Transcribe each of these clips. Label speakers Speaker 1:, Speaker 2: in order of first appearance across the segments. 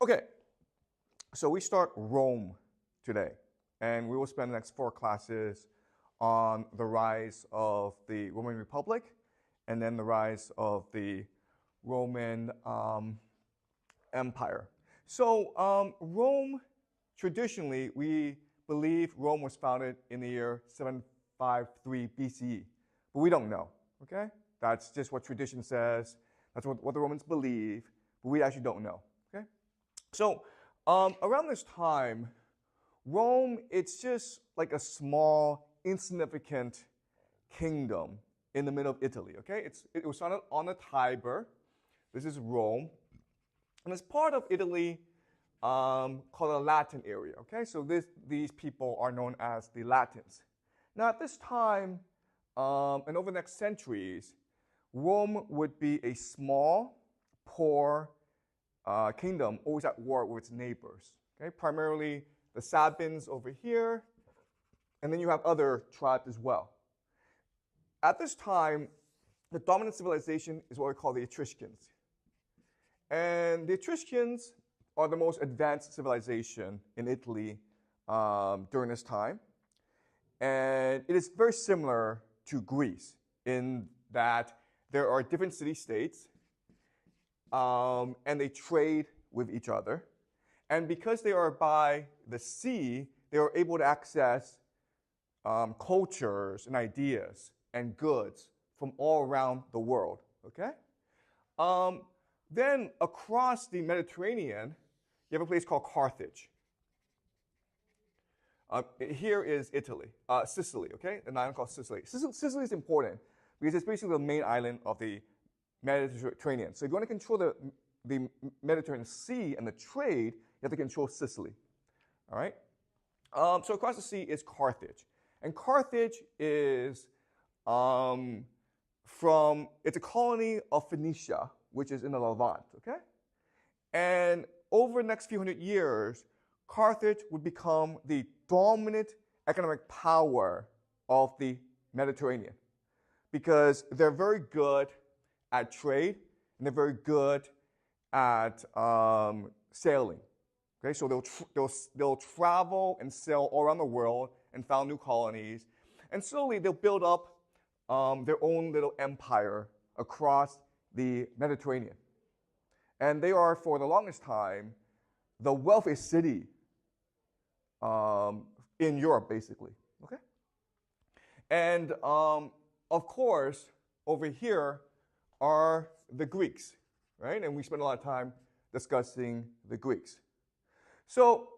Speaker 1: Okay, so we start Rome today, and we will spend the next 4 classes on the rise of the Roman Republic and then the rise of the Roman Empire. So Rome, traditionally, we believe Rome was founded in the year 753 BCE, but we don't know, okay? That's just what tradition says. That's what the Romans believe, but we actually don't know, okay? So around this time, Rome, it's just like a small, insignificant kingdom in the middle of Italy, okay? It was founded on the Tiber. This is Rome. And it's part of Italy called the Latin area, okay? So these people are known as the Latins. Now at this time, and over the next centuries, Rome would be a small, poor kingdom, always at war with its neighbors, okay? Primarily the Sabines over here, and then you have other tribes as well. At this time, the dominant civilization is what we call the Etruscans. And the Etruscans are the most advanced civilization in Italy during this time. And it is very similar to Greece in that there are different city-states, and they trade with each other. And because they are by the sea, they are able to access cultures and ideas and goods from all around the world, okay? Then across the Mediterranean, you have a place called Carthage. Here is Italy, Sicily, okay? An island called Sicily. Sicily is important because it's basically the main island of the Mediterranean. So if you want to control the Mediterranean Sea and the trade, you have to control Sicily, all right? So across the sea is Carthage. And Carthage is it's a colony of Phoenicia, which is in the Levant, okay? And over the next few hundred years, Carthage would become the dominant economic power of the Mediterranean because they're very good at trade and they're very good at sailing. Okay, so they'll travel and sail all around the world and found new colonies, and slowly they'll build up their own little empire across the Mediterranean. And they are, for the longest time, the wealthiest city in Europe, basically. Okay? And of course, over here are the Greeks, right? And we spend a lot of time discussing the Greeks. So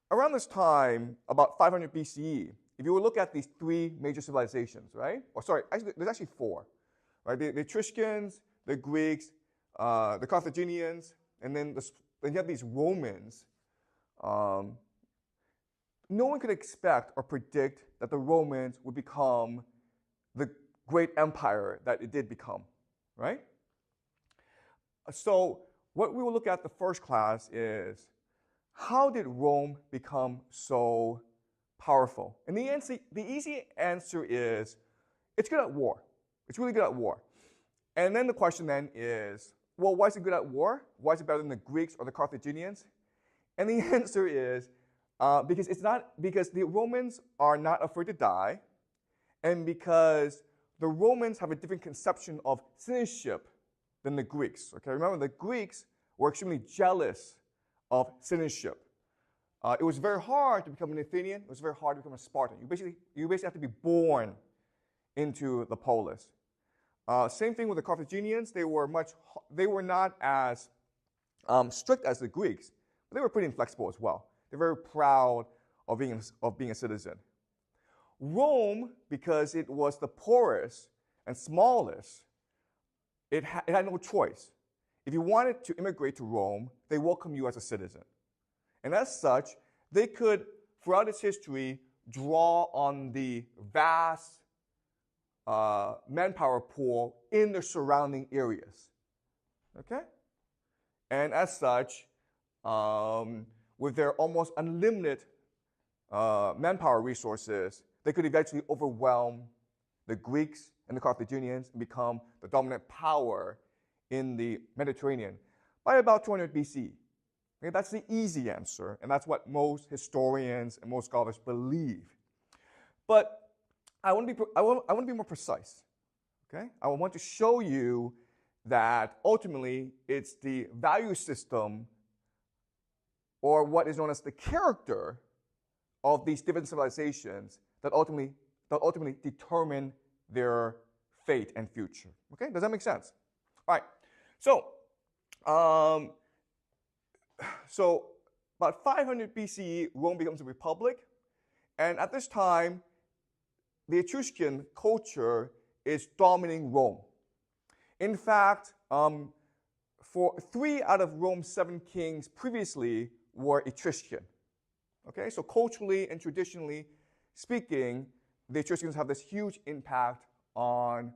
Speaker 1: around this time, about 500 BCE, if you would look at these 3 major civilizations, right? Or sorry, actually, there's actually 4, right? The Etruscans, the Greeks, the Carthaginians, and then you have these Romans. No one could expect or predict that the Romans would become the great empire that it did become, right? So what we will look at the first class is, how did Rome become so powerful? And the easy answer is, it's good at war. It's really good at war. And then the question then is, well, why is it good at war? Why is it better than the Greeks or the Carthaginians? And the answer is, because the Romans are not afraid to die, and because the Romans have a different conception of citizenship than the Greeks. Okay, remember the Greeks were extremely jealous of citizenship. It was very hard to become an Athenian. It was very hard to become a Spartan. You basically have to be born into the polis. Same thing with the Carthaginians. They were not as strict as the Greeks, but they were pretty inflexible as well. They're very proud of being a citizen. Rome, because it was the poorest and smallest, it had no choice. If you wanted to immigrate to Rome, they welcome you as a citizen. And as such, they could, throughout its history, draw on the vast manpower pool in the surrounding areas. Okay? And as such, with their almost unlimited manpower resources, they could eventually overwhelm the Greeks and the Carthaginians and become the dominant power in the Mediterranean by about 200 BC. Okay, that's the easy answer, and that's what most historians and most scholars believe. But I want to be more precise. Okay, I want to show you that ultimately it's the value system, or what is known as the character of these different civilizations, that ultimately determine their fate and future. Okay, does that make sense? All right. So about 500 BCE, Rome becomes a republic, and at this time, the Etruscan culture is dominating Rome. In fact, for 3 out of Rome's 7 kings previously were Etruscan. Okay, so culturally and traditionally speaking, the Etruscans have this huge impact on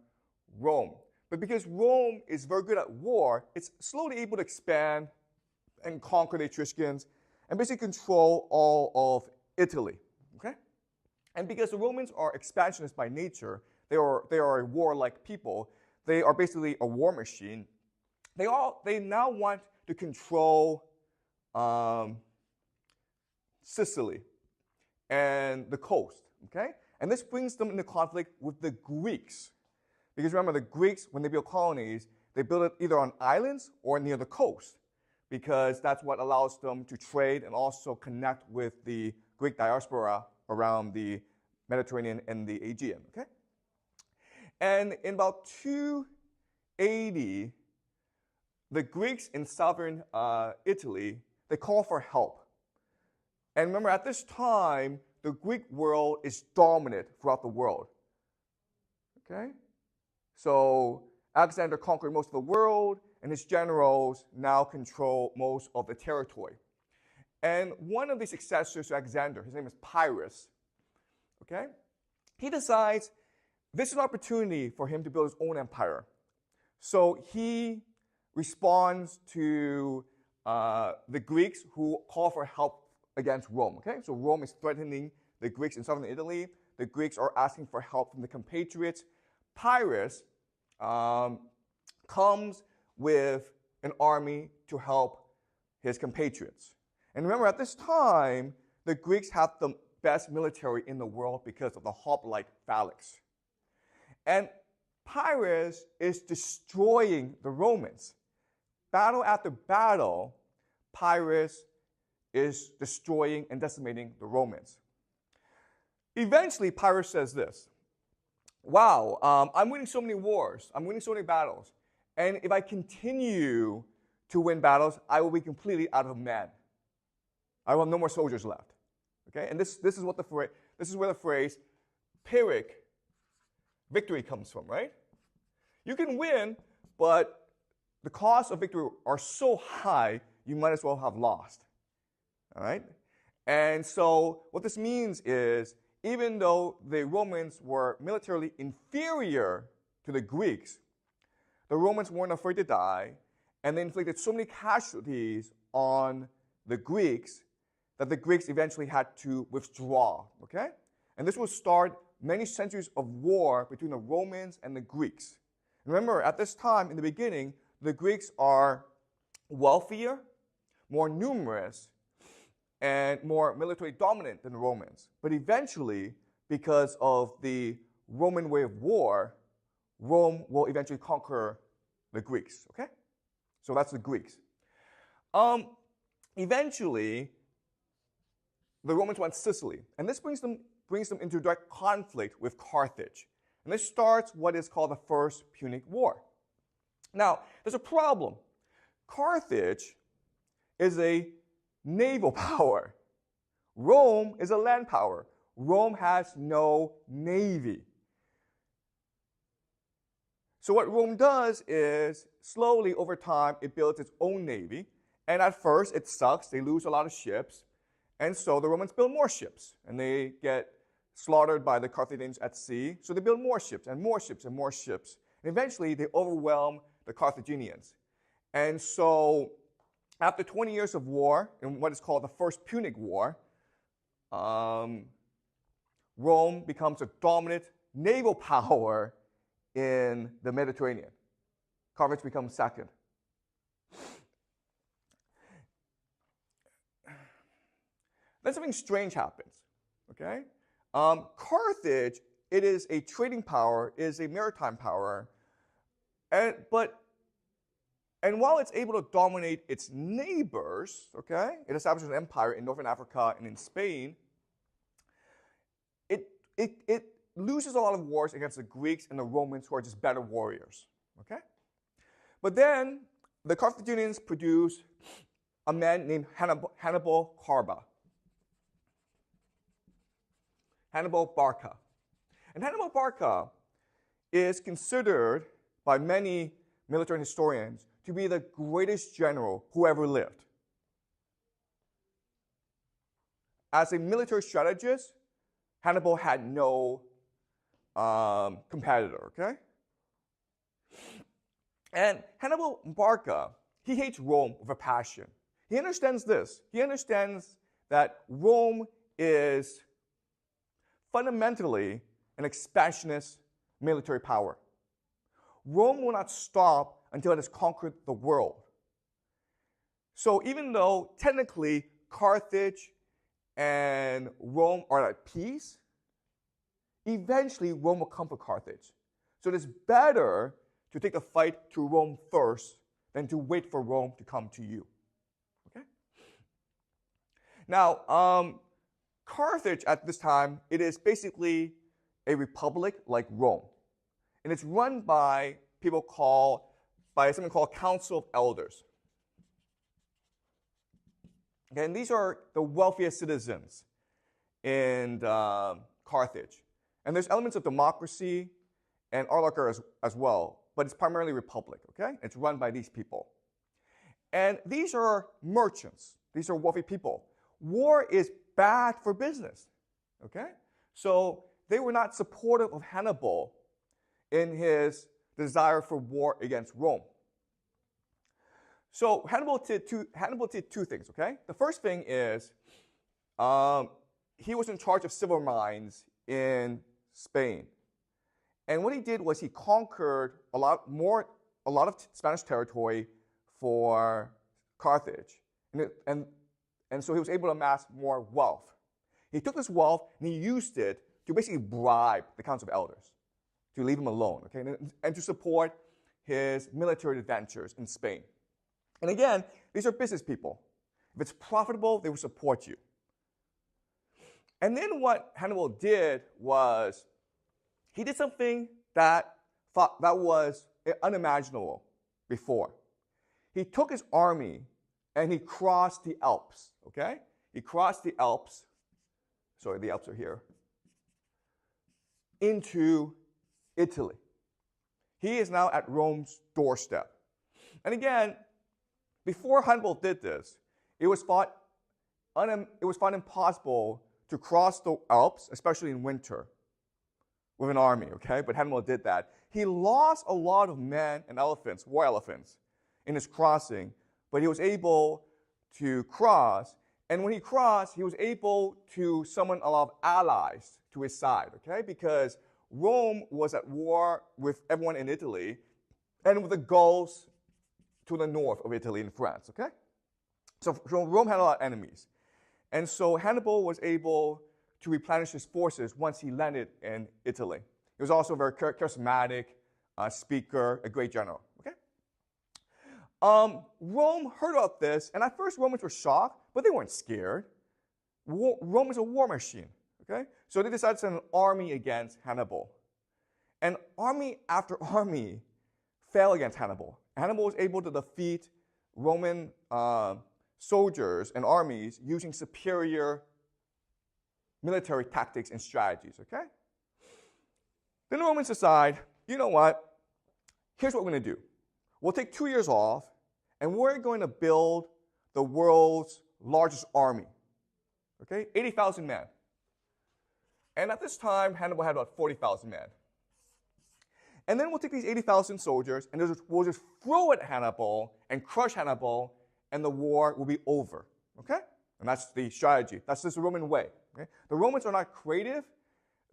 Speaker 1: Rome. But because Rome is very good at war, it's slowly able to expand and conquer the Etruscans and basically control all of Italy. Okay? And because the Romans are expansionists by nature, they are a warlike people, they are basically a war machine, they now want to control Sicily and the coast. Okay? And this brings them into conflict with the Greeks. Because remember, the Greeks, when they build colonies, they build it either on islands or near the coast, because that's what allows them to trade and also connect with the Greek diaspora around the Mediterranean and the Aegean. Okay? And in about 280, the Greeks in southern Italy, they call for help. And remember, at this time, the Greek world is dominant throughout the world. Okay? So Alexander conquered most of the world, and his generals now control most of the territory. And one of the successors to Alexander, his name is Pyrrhus, okay? He decides this is an opportunity for him to build his own empire. So he responds to the Greeks who call for help against Rome, okay? So Rome is threatening the Greeks in southern Italy. The Greeks are asking for help from the compatriots. Pyrrhus comes with an army to help his compatriots. And remember, at this time, the Greeks have the best military in the world because of the hoplite phalanx. And Pyrrhus is destroying the Romans. Battle after battle, Pyrrhus is destroying and decimating the Romans. Eventually, Pyrrhus says this: wow, I'm winning so many wars, I'm winning so many battles, and if I continue to win battles, I will be completely out of men. I will have no more soldiers left. Okay, and this is where the phrase Pyrrhic victory comes from, right? You can win, but the cost of victory are so high, you might as well have lost. All right? And so what this means is, even though the Romans were militarily inferior to the Greeks, the Romans weren't afraid to die, and they inflicted so many casualties on the Greeks that the Greeks eventually had to withdraw, okay? And this will start many centuries of war between the Romans and the Greeks. Remember, at this time, in the beginning, the Greeks are wealthier, more numerous, and more militarily dominant than the Romans. But eventually, because of the Roman way of war, Rome will eventually conquer the Greeks, okay? So that's the Greeks. Eventually, the Romans want Sicily, and this brings them into direct conflict with Carthage. And this starts what is called the First Punic War. Now, there's a problem. Carthage is a naval power. Rome is a land power. Rome has no navy. So what Rome does is, slowly over time, it builds its own navy. And at first, it sucks. They lose a lot of ships. And so the Romans build more ships. And they get slaughtered by the Carthaginians at sea. So they build more ships and more ships and more ships. And eventually, they overwhelm the Carthaginians. And so after 20 years of war, in what is called the First Punic War, Rome becomes a dominant naval power in the Mediterranean. Carthage becomes second. then something strange happens, okay? Carthage, it is a trading power, it is a maritime power, and while it's able to dominate its neighbors, okay, it establishes an empire in northern Africa and in Spain, it loses a lot of wars against the Greeks and the Romans, who are just better warriors, okay? But then the Carthaginians produce a man named Hannibal Barca. And Hannibal Barca is considered by many military historians to be the greatest general who ever lived. As a military strategist, Hannibal had no competitor, okay? And Hannibal Barca, he hates Rome with a passion. He understands this. He understands that Rome is fundamentally an expansionist military power. Rome will not stop until it has conquered the world. So even though technically Carthage and Rome are at peace, eventually Rome will come for Carthage. So it is better to take the fight to Rome first than to wait for Rome to come to you. Okay? Now, Carthage at this time, it is basically a republic like Rome. And it's run by something called Council of Elders. Okay, and these are the wealthiest citizens in Carthage. And there's elements of democracy and oligarchy as well, but it's primarily republic, okay? It's run by these people. And these are merchants. These are wealthy people. War is bad for business, okay? So they were not supportive of Hannibal in his desire for war against Rome. So Hannibal did two things, okay? The first thing is he was in charge of silver mines in Spain. And what he did was he conquered a lot of Spanish territory for Carthage. And so he was able to amass more wealth. He took this wealth and he used it to basically bribe the Council of Elders to leave him alone, okay, and to support his military adventures in Spain. And again, these are business people. If it's profitable, they will support you. And then what Hannibal did was he did something that was unimaginable before. He took his army and he crossed the Alps, okay? He crossed the Alps, sorry, the Alps are here, into Italy. He is now at Rome's doorstep. And again, before Hannibal did this, it was thought impossible to cross the Alps, especially in winter, with an army, okay? But Hannibal did that. He lost a lot of men and elephants, war elephants, in his crossing, but he was able to cross. And when he crossed, he was able to summon a lot of allies to his side, okay? Because Rome was at war with everyone in Italy and with the Gauls to the north of Italy and France, okay? So Rome had a lot of enemies. And so Hannibal was able to replenish his forces once he landed in Italy. He was also a very charismatic speaker, a great general, okay? Rome heard about this, and at first Romans were shocked, but they weren't scared. Rome is a war machine, okay? So they decided to send an army against Hannibal. And army after army fell against Hannibal. Hannibal was able to defeat Roman soldiers and armies using superior military tactics and strategies, okay? Then the Romans decide, you know what? Here's what we're going to do. We'll take 2 years off, and we're going to build the world's largest army, okay? 80,000 men. And at this time, Hannibal had about 40,000 men. And then we'll take these 80,000 soldiers, and we'll just throw at Hannibal and crush Hannibal, and the war will be over, okay? And that's the strategy. That's just the Roman way, okay? The Romans are not creative.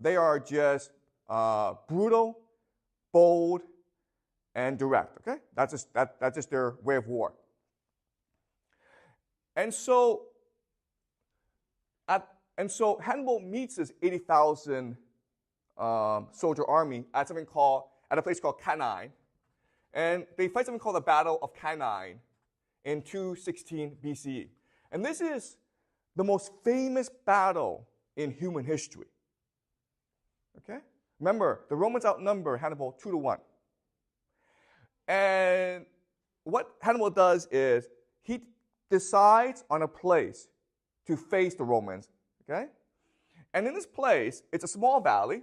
Speaker 1: They are just brutal, bold, and direct, okay? That's just their way of war. And so And so Hannibal meets his 80,000 soldier army at a place called Cannae. And they fight something called the Battle of Cannae in 216 BCE. And this is the most famous battle in human history. Okay? Remember, the Romans outnumber Hannibal 2-1. And what Hannibal does is he decides on a place to face the Romans. Okay? And in this place, it's a small valley.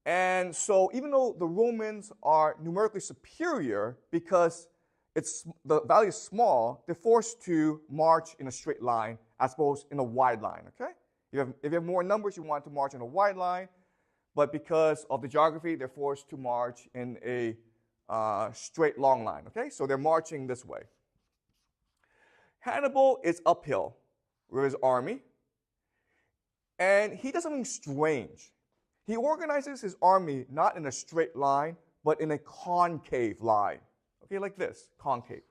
Speaker 1: And so even though the Romans are numerically superior because the valley is small, they're forced to march in a straight line as opposed in a wide line. Okay? If you have more numbers, you want to march in a wide line. But because of the geography, they're forced to march in a straight long line. Okay? So they're marching this way. Hannibal is uphill with his army. And he does something strange. He organizes his army not in a straight line, but in a concave line. Okay, like this, concave.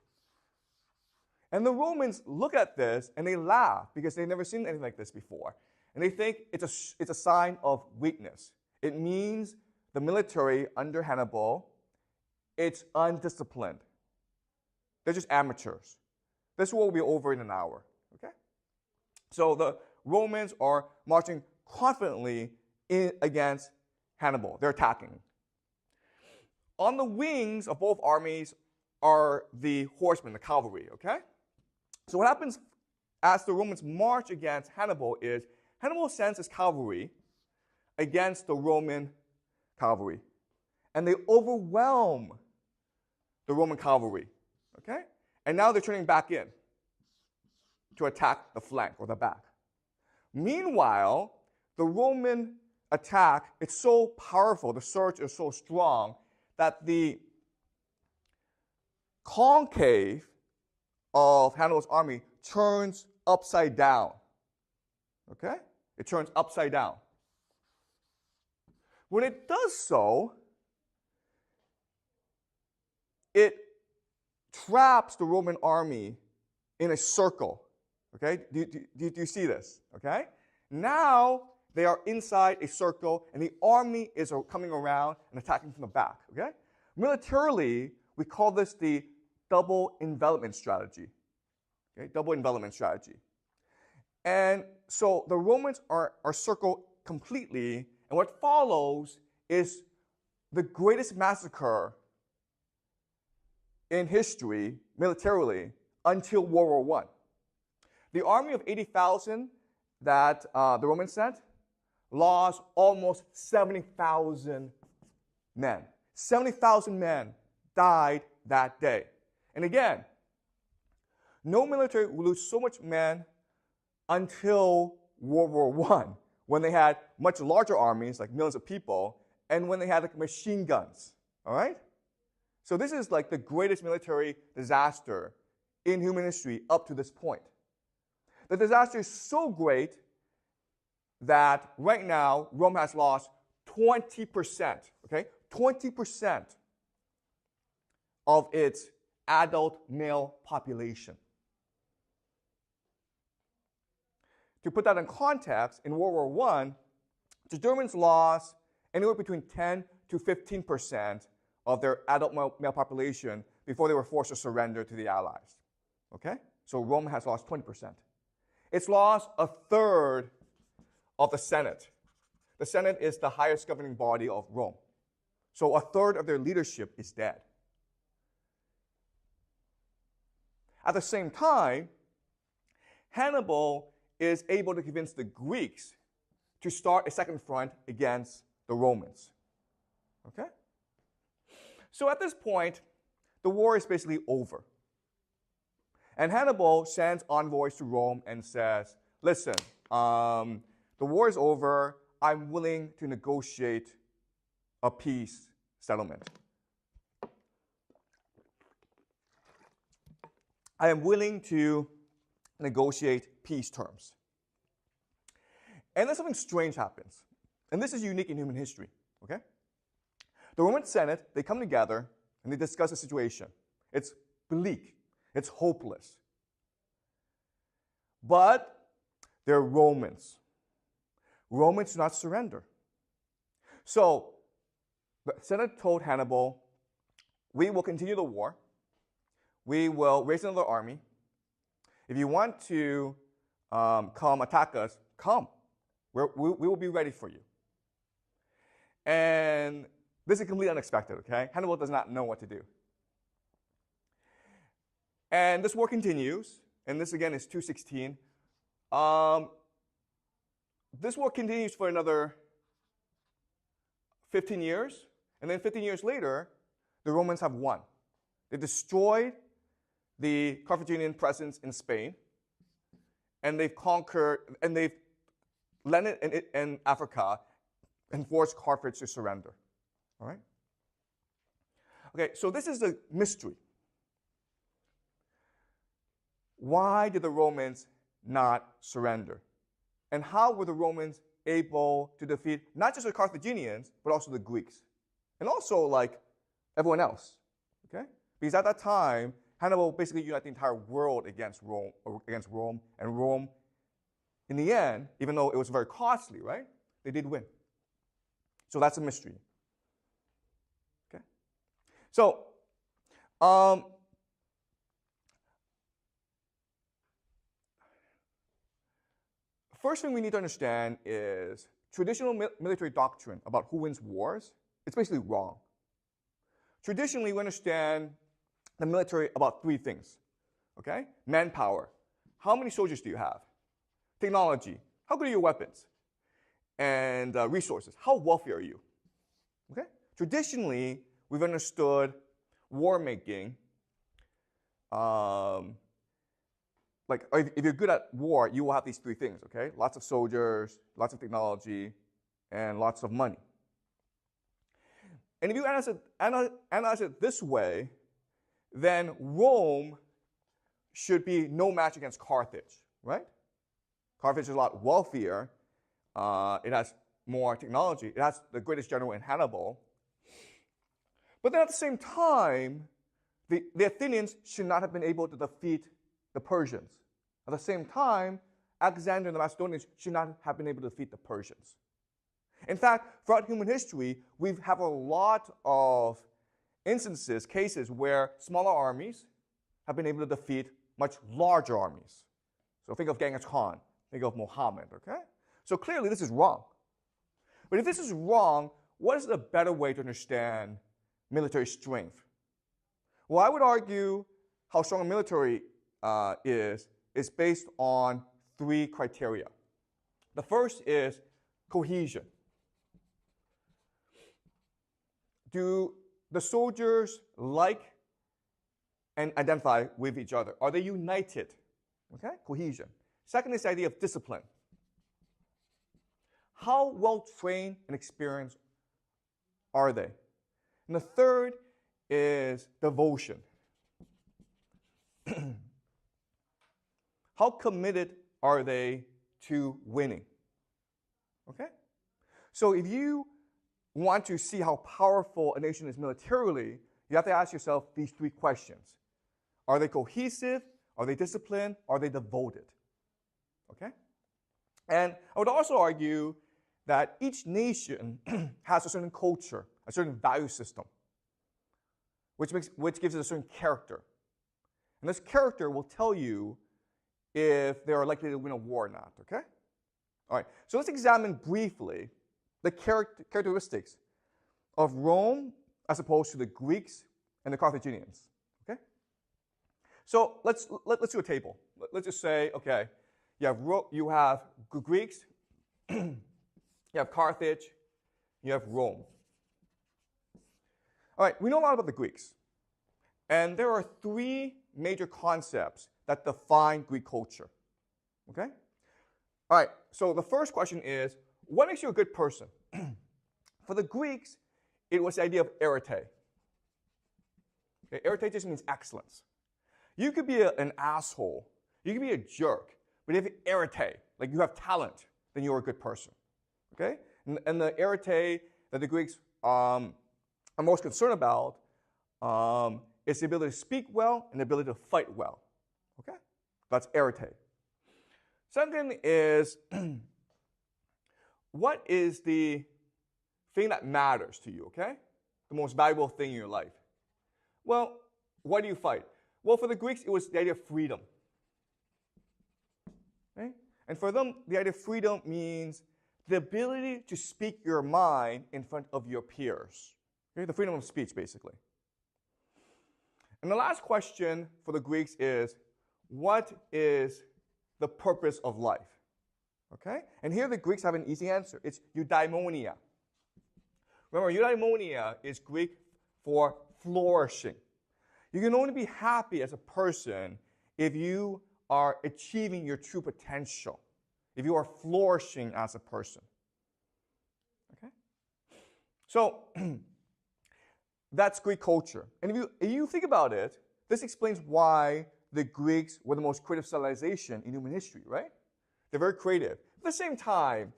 Speaker 1: And the Romans look at this and they laugh because they've never seen anything like this before. And they think it's a sign of weakness. It means the military under Hannibal, it's undisciplined. They're just amateurs. This war will be over in an hour. Okay? So the Romans are marching confidently against Hannibal. They're attacking. On the wings of both armies are the horsemen, the cavalry, okay? So what happens as the Romans march against Hannibal is Hannibal sends his cavalry against the Roman cavalry. And they overwhelm the Roman cavalry, okay? And now they're turning back in to attack the flank or the back. Meanwhile, the Roman attack, it's so powerful, the surge is so strong, that the concave of Hannibal's army turns upside down. Okay? It turns upside down. When it does so, it traps the Roman army in a circle. Okay? Do you see this? Okay? Now they are inside a circle, and the army is coming around and attacking from the back. Okay? Militarily, we call this the double envelopment strategy. Okay? Double envelopment strategy. And so the Romans are circled completely, and what follows is the greatest massacre in history, militarily, until World War I. The army of 80,000 that the Romans sent lost almost 70,000 men. 70,000 men died that day. And again, no military would lose so much men until World War I, when they had much larger armies, like millions of people, and when they had like machine guns. All right? So this is like the greatest military disaster in human history up to this point. The disaster is so great that right now Rome has lost 20%, okay? 20% of its adult male population. To put that in context, in World War I, the Germans lost anywhere between 10 to 15% of their adult male population before they were forced to surrender to the Allies. Okay? So Rome has lost 20%. It's lost a third of the Senate. The Senate is the highest governing body of Rome. So a third of their leadership is dead. At the same time, Hannibal is able to convince the Greeks to start a second front against the Romans. Okay? So at this point, the war is basically over. And Hannibal sends envoys to Rome and says, listen, the war is over. I'm willing to negotiate a peace settlement. I am willing to negotiate peace terms. And then something strange happens. And this is unique in human history. Okay? The Roman Senate, they come together and they discuss the situation. It's bleak. It's hopeless. But They're Romans. Romans do not surrender. So the Senate told Hannibal, we will continue the war. We will raise another army. If you want to come attack us, come. We will be ready for you. And this is completely unexpected, okay? Hannibal does not know what to do. And this war continues, and this again is 216. This war continues for another 15 years, and then 15 years later, the Romans have won. They destroyed the Carthaginian presence in Spain, and they've conquered, and they've landed in Africa and forced Carthage to surrender. All right? Okay, so this is the mystery. Why did the Romans not surrender? And how were the Romans able to defeat not just the Carthaginians, but also the Greeks? And also, like, everyone else, okay? Because at that time, Hannibal basically united the entire world against Rome, and Rome, in the end, even though it was very costly, right? They did win. So that's a mystery. Okay? So, first thing we need to understand is traditional military doctrine about who wins wars, it's basically wrong. Traditionally, we understand the military about three things, okay? Manpower. How many soldiers do you have? Technology. How good are your weapons? And resources. How wealthy are you? Okay? Traditionally, we've understood war making. Like, if you're good at war, you will have these three things, okay? Lots of soldiers, lots of technology, and lots of money. And if you analyze it this way, then Rome should be no match against Carthage, right? Carthage is a lot wealthier. It has more technology. It has the greatest general in Hannibal. But then at the same time, the Athenians should not have been able to defeat the Persians. At the same time, Alexander and the Macedonians should not have been able to defeat the Persians. In fact, throughout human history, we have a lot of instances, cases where smaller armies have been able to defeat much larger armies. So think of Genghis Khan, think of Muhammad, okay? So clearly this is wrong. But if this is wrong, what is a better way to understand military strength? Well, I would argue how strong a military is based on three criteria. The first is cohesion. Do the soldiers like and identify with each other? Are they united? Okay, cohesion. Second is the idea of discipline. How well trained and experienced are they? And the third is devotion. How committed are they to winning? Okay? So if you want to see how powerful a nation is militarily, you have to ask yourself these three questions. Are they cohesive? Are they disciplined? Are they devoted? Okay? And I would also argue that each nation has a certain culture, a certain value system, which gives it a certain character. And this character will tell you if they are likely to win a war or not, okay? All right, so let's examine briefly the characteristics of Rome as opposed to the Greeks and the Carthaginians, okay? So let's do a table. Let's just say, okay, you have Greeks, you have Carthage, you have Rome. All right, we know a lot about the Greeks. And there are three major concepts that define Greek culture, okay? All right, so the first question is, what makes you a good person? For the Greeks, it was the idea of arete. Okay, arete just means excellence. You could be an asshole, you could be a jerk, but if you have arete, like you have talent, then you're a good person, okay? And the arete that the Greeks are most concerned about is the ability to speak well and the ability to fight well, okay? That's arete. Second is, what is the thing that matters to you, okay? The most valuable thing in your life. Well, why do you fight? Well, for the Greeks, it was the idea of freedom. Okay? And for them, the idea of freedom means the ability to speak your mind in front of your peers. Okay? The freedom of speech, basically. And the last question for the Greeks is, what is the purpose of life? Okay? And here the Greeks have an easy answer. It's eudaimonia. Remember, eudaimonia is Greek for flourishing. You can only be happy as a person if you are achieving your true potential, if you are flourishing as a person. Okay? So, that's Greek culture. And if you think about it, this explains why the Greeks were the most creative civilization in human history, right? They're very creative. At the same time,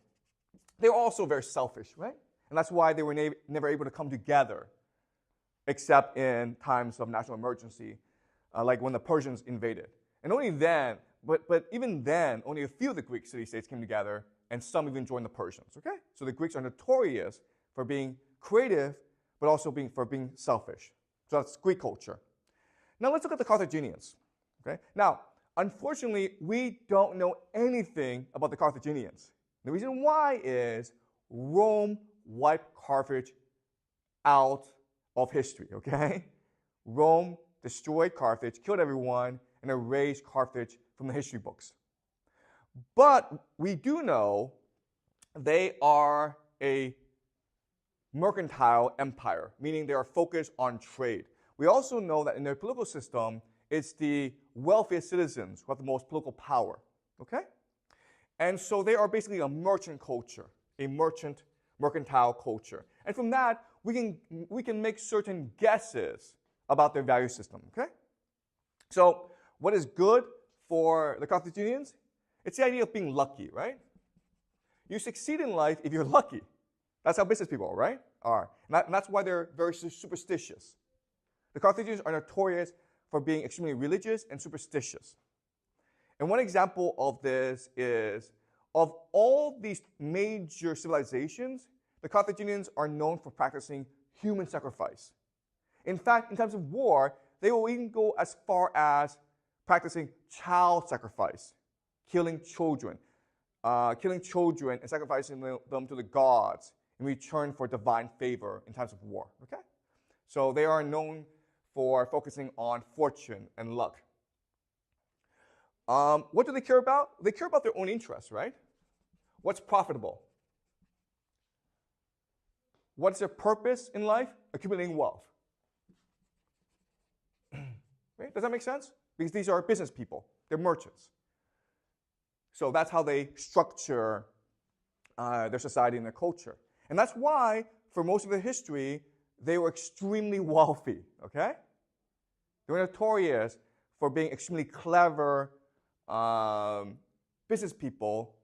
Speaker 1: they're also very selfish, right? And that's why they were never able to come together, except in times of national emergency, like when the Persians invaded. And only then, but even then, only a few of the Greek city-states came together, and some even joined the Persians, okay? So the Greeks are notorious for being creative, but also for being selfish. So that's Greek culture. Now let's look at the Carthaginians, okay? Now, unfortunately, we don't know anything about the Carthaginians. The reason why is Rome wiped Carthage out of history, okay? Rome destroyed Carthage, killed everyone, and erased Carthage from the history books. But we do know they are a mercantile empire, meaning they are focused on trade. We also know that in their political system, it's the wealthiest citizens who have the most political power, okay? And so they are basically a merchant culture, a mercantile culture. And from that, we can make certain guesses about their value system, okay? So what is good for the Carthaginians? It's the idea of being lucky, right? You succeed in life if you're lucky. That's how business people are, right? And that's why they're very superstitious. The Carthaginians are notorious for being extremely religious and superstitious. And one example of this is, of all these major civilizations, the Carthaginians are known for practicing human sacrifice. In fact, in times of war, they will even go as far as practicing child sacrifice, killing children and sacrificing them to the gods in return for divine favor in times of war. Okay? So they are known for focusing on fortune and luck. What do they care about? They care about their own interests, right? What's profitable? What's their purpose in life? Accumulating wealth. Right? Does that make sense? Because these are business people. They're merchants. So that's how they structure their society and their culture. And that's why, for most of their history, they were extremely wealthy, okay? They were notorious for being extremely clever business people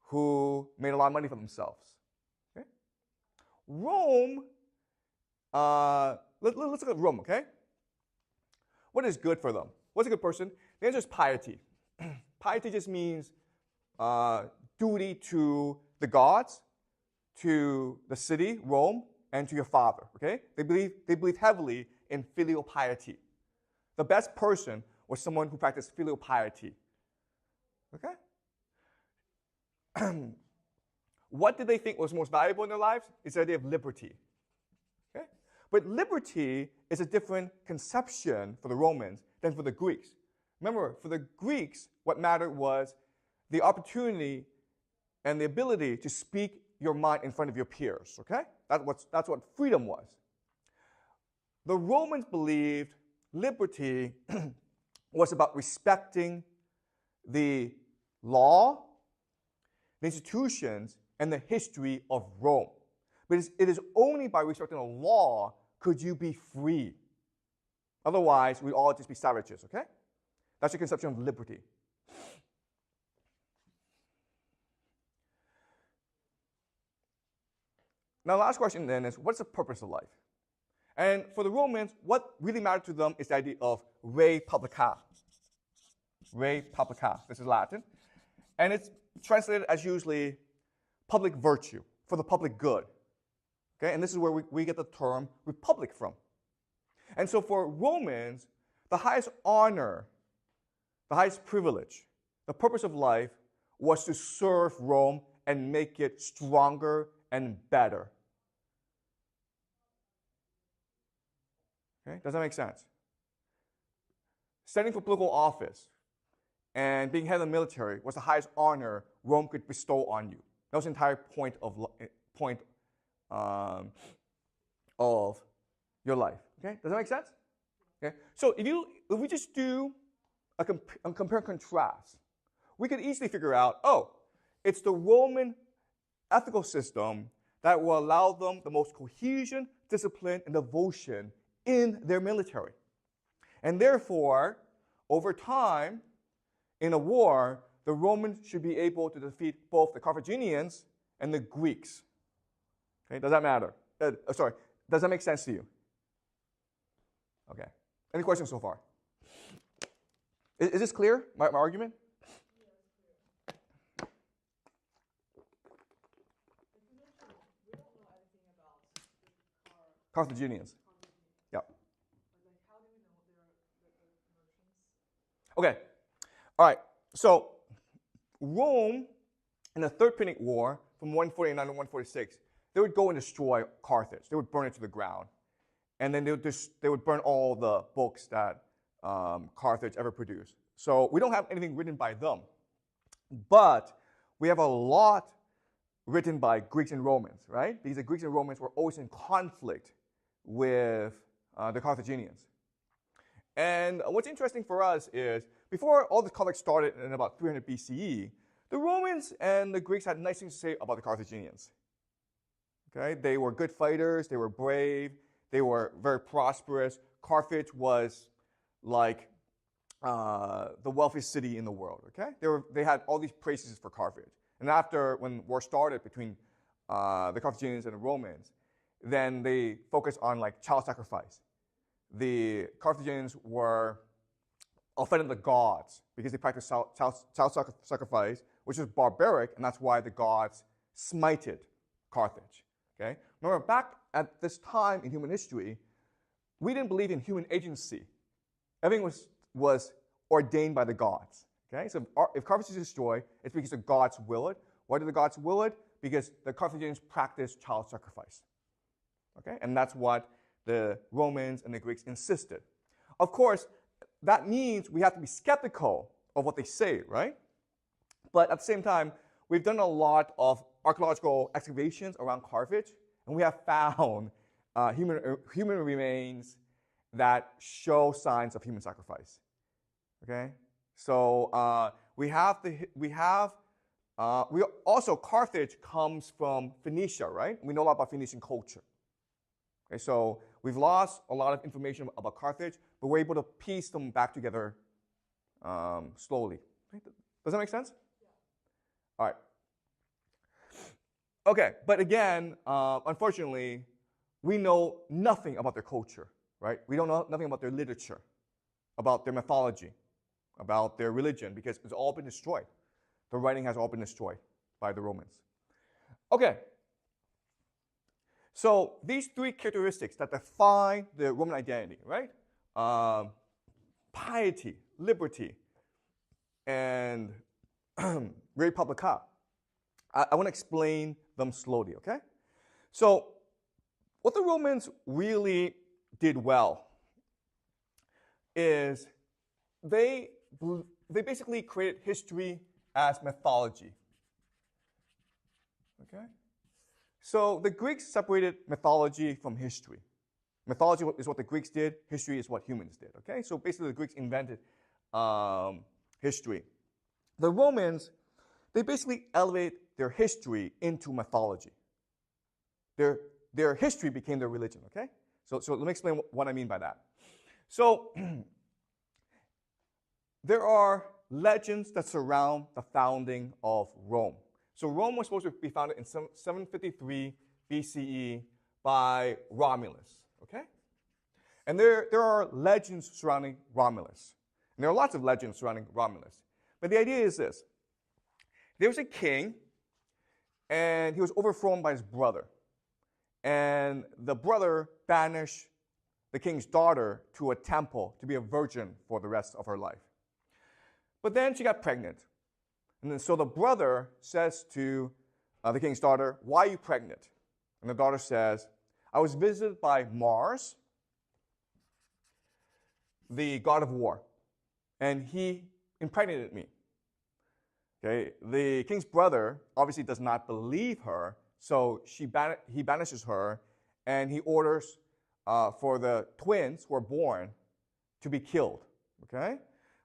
Speaker 1: who made a lot of money for themselves. Okay? Rome, let's look at Rome, okay? What is good for them? What's a good person? The answer is piety. Piety just means duty to the gods, to the city, Rome, and to your father, okay? They believe heavily in filial piety. The best person was someone who practiced filial piety, okay? What did they think was most valuable in their lives? It's the idea of liberty, okay? But liberty is a different conception for the Romans than for the Greeks. Remember, for the Greeks, what mattered was the opportunity and the ability to speak your mind in front of your peers, okay? That's what freedom was. The Romans believed liberty was about respecting the law, the institutions, and the history of Rome. But it is only by respecting the law could you be free. Otherwise, we'd all just be savages, okay? That's your conception of liberty. Now, the last question then is, what's the purpose of life? And for the Romans, what really mattered to them is the idea of re publica. Re publica. This is Latin. And it's translated as usually public virtue, for the public good. Okay? And this is where we get the term republic from. And so for Romans, the highest honor, the highest privilege, the purpose of life was to serve Rome and make it stronger and better. Okay? Does that make sense? Standing for political office and being head of the military was the highest honor Rome could bestow on you. That was the entire point of your life. Okay? Does that make sense? Okay? So if we just do a compare and contrast, we could easily figure out, oh, it's the Roman ethical system that will allow them the most cohesion, discipline, and devotion in their military. And therefore, over time, in a war, the Romans should be able to defeat both the Carthaginians and the Greeks. Okay, does that matter? Does that make sense to you? Okay. Any questions so far? Is this clear, my argument? Carthaginians. Yeah. Okay. All right. So Rome in the Third Punic War from 149 to 146, they would go and destroy Carthage. They would burn it to the ground. And then they would burn all the books that Carthage ever produced. So we don't have anything written by them. But we have a lot written by Greeks and Romans, right? Because the Greeks and Romans were always in conflict with the Carthaginians. And what's interesting for us is, before all this conflict started in about 300 BCE, the Romans and the Greeks had nice things to say about the Carthaginians. Okay? They were good fighters, they were brave, they were very prosperous. Carthage was like the wealthiest city in the world. Okay? They had all these praises for Carthage. And after, when war started between the Carthaginians and the Romans, then they focused on like child sacrifice. The Carthaginians were offended the gods because they practiced child sacrifice, which is barbaric, and that's why the gods smited Carthage. Okay? Remember, back at this time in human history, we didn't believe in human agency. Everything was ordained by the gods. Okay? So if Carthage is destroyed, it's because the gods will it. Why do the gods will it? Because the Carthaginians practiced child sacrifice. Okay? And that's what the Romans and the Greeks insisted. Of course, that means we have to be skeptical of what they say, right? But at the same time, we've done a lot of archaeological excavations around Carthage, and we have found human remains that show signs of human sacrifice. Okay, so we also, Carthage comes from Phoenicia, right? We know a lot about Phoenician culture. Okay, so we've lost a lot of information about Carthage, but we're able to piece them back together slowly. Does that make sense? Yeah. All right. Okay, but again, unfortunately, we know nothing about their culture, right? We don't know nothing about their literature, about their mythology, about their religion, because it's all been destroyed. The writing has all been destroyed by the Romans. Okay. So these three characteristics that define the Roman identity, right? Piety, liberty, and re publica. I want to explain them slowly, okay? So what the Romans really did well is they basically created history as mythology, okay? So the Greeks separated mythology from history. Mythology is what the Greeks did. History is what humans did. Okay, so basically the Greeks invented history. The Romans, they basically elevate their history into mythology. Their history became their religion. Okay, so let me explain what I mean by that. So there are legends that surround the founding of Rome. So Rome was supposed to be founded in 753 BCE by Romulus, okay? And there are legends surrounding Romulus. And there are lots of legends surrounding Romulus. But the idea is this. There was a king, and he was overthrown by his brother. And the brother banished the king's daughter to a temple to be a virgin for the rest of her life. But then she got pregnant. And then so the brother says to the king's daughter, "Why are you pregnant?" And the daughter says, "I was visited by Mars, the god of war, and he impregnated me." Okay, the king's brother obviously does not believe her, so he banishes her, and he orders for the twins who are born to be killed. Okay,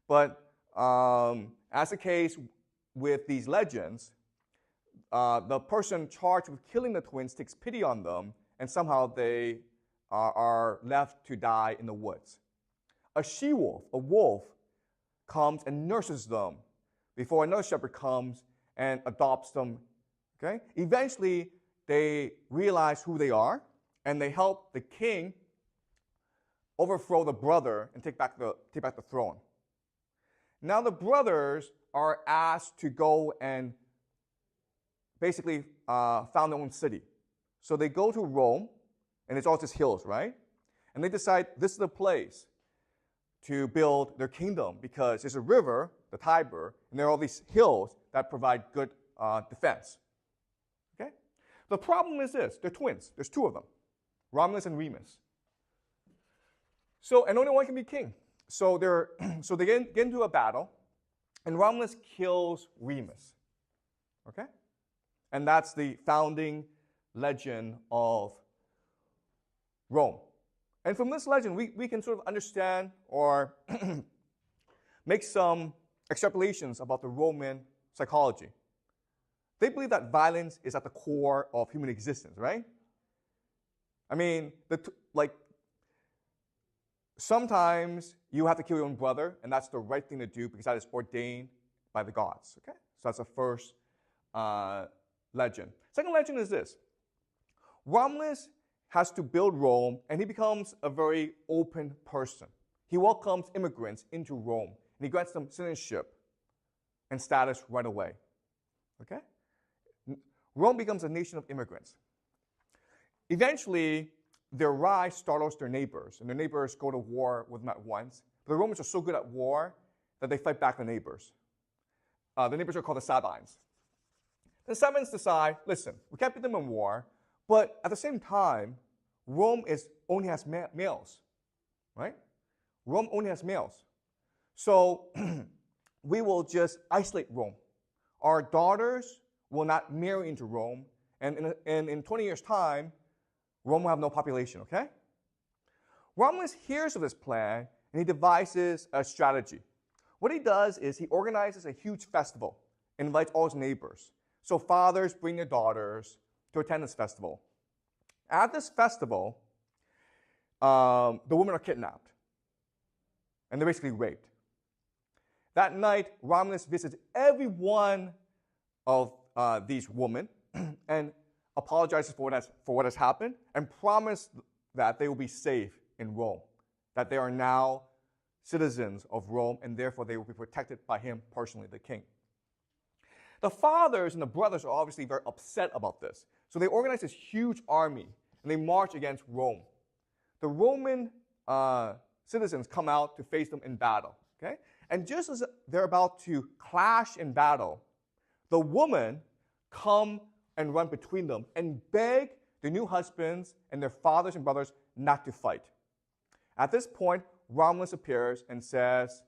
Speaker 1: but as the case with these legends, the person charged with killing the twins takes pity on them, and somehow they are left to die in the woods. A she-wolf, a wolf, comes and nurses them before another shepherd comes and adopts them. Okay? Eventually, they realize who they are, and they help the king overthrow the brother and take back the throne. Now the brothers are asked to go and basically found their own city. So they go to Rome, and it's all just hills, right? And they decide this is the place to build their kingdom because there's a river, the Tiber, and there are all these hills that provide good defense. Okay? The problem is this: they're twins. There's two of them, Romulus and Remus. So, and only one can be king. So they get into a battle, and Romulus kills Remus. Okay? And that's the founding legend of Rome. And from this legend, we can sort of understand or make some extrapolations about the Roman psychology. They believe that violence is at the core of human existence, right? I mean, sometimes you have to kill your own brother, and that's the right thing to do because that is ordained by the gods. Okay? So that's the first legend. Second legend is this. Romulus has to build Rome, and he becomes a very open person. He welcomes immigrants into Rome, and he grants them citizenship and status right away. Okay? Rome becomes a nation of immigrants. Eventually, their rise startles their neighbors, and their neighbors go to war with them at once. But the Romans are so good at war that they fight back the neighbors. The neighbors are called the Sabines. The Sabines decide, listen, we can't beat them in war, but at the same time, Rome only has males, right? Rome only has males. So we will just isolate Rome. Our daughters will not marry into Rome, and in 20 years' time, Rome will have no population, okay? Romulus hears of this plan, and he devises a strategy. What he does is he organizes a huge festival and invites all his neighbors. So fathers bring their daughters to attend this festival. At this festival, the women are kidnapped, and they're basically raped. That night, Romulus visits every one of these women and apologizes for what has happened and promises that they will be safe in Rome, that they are now citizens of Rome, and therefore they will be protected by him personally, the king. The fathers and the brothers are obviously very upset about this. So they organize this huge army, and they march against Rome. The Roman citizens come out to face them in battle. Okay? And just as they're about to clash in battle, the women come and run between them and beg their new husbands and their fathers and brothers not to fight. At this point, Romulus appears and says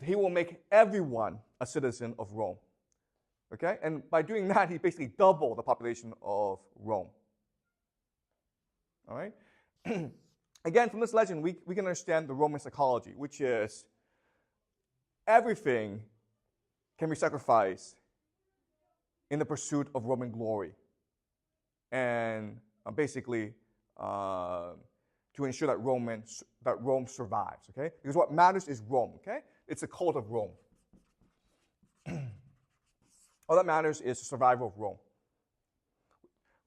Speaker 1: he will make everyone a citizen of Rome. Okay? And by doing that, he basically doubled the population of Rome. All right? Again, from this legend, we can understand the Roman psychology, which is everything can be sacrificed in the pursuit of Roman glory. And basically, to ensure that Rome survives. Okay? Because what matters is Rome. Okay? It's a cult of Rome. All that matters is the survival of Rome.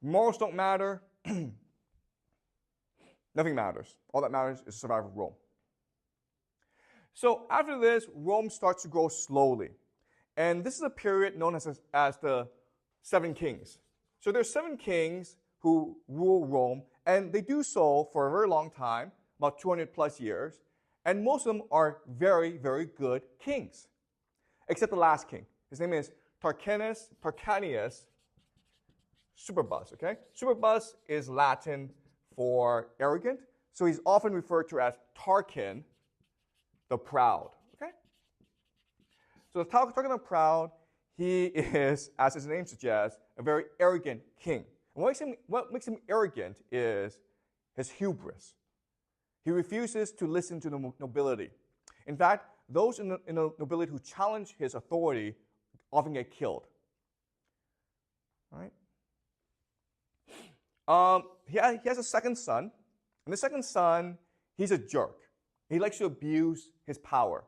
Speaker 1: Morals don't matter. Nothing matters. All that matters is the survival of Rome. So after this, Rome starts to grow slowly. And this is a period known as the Seven Kings. So there's 7 kings who rule Rome, and they do so for a very long time, about 200 plus years. And most of them are very, very good kings, except the last king. His name is Tarquinius Superbus, okay? Superbus is Latin for arrogant, so he's often referred to as Tarquin the Proud, okay? So the Tarquin the Proud, he is, as his name suggests, a very arrogant king. And what makes him arrogant is his hubris. He refuses to listen to the nobility. In fact, those in the nobility who challenge his authority often get killed. All right? He has a second son, and the second son, he's a jerk. He likes to abuse his power.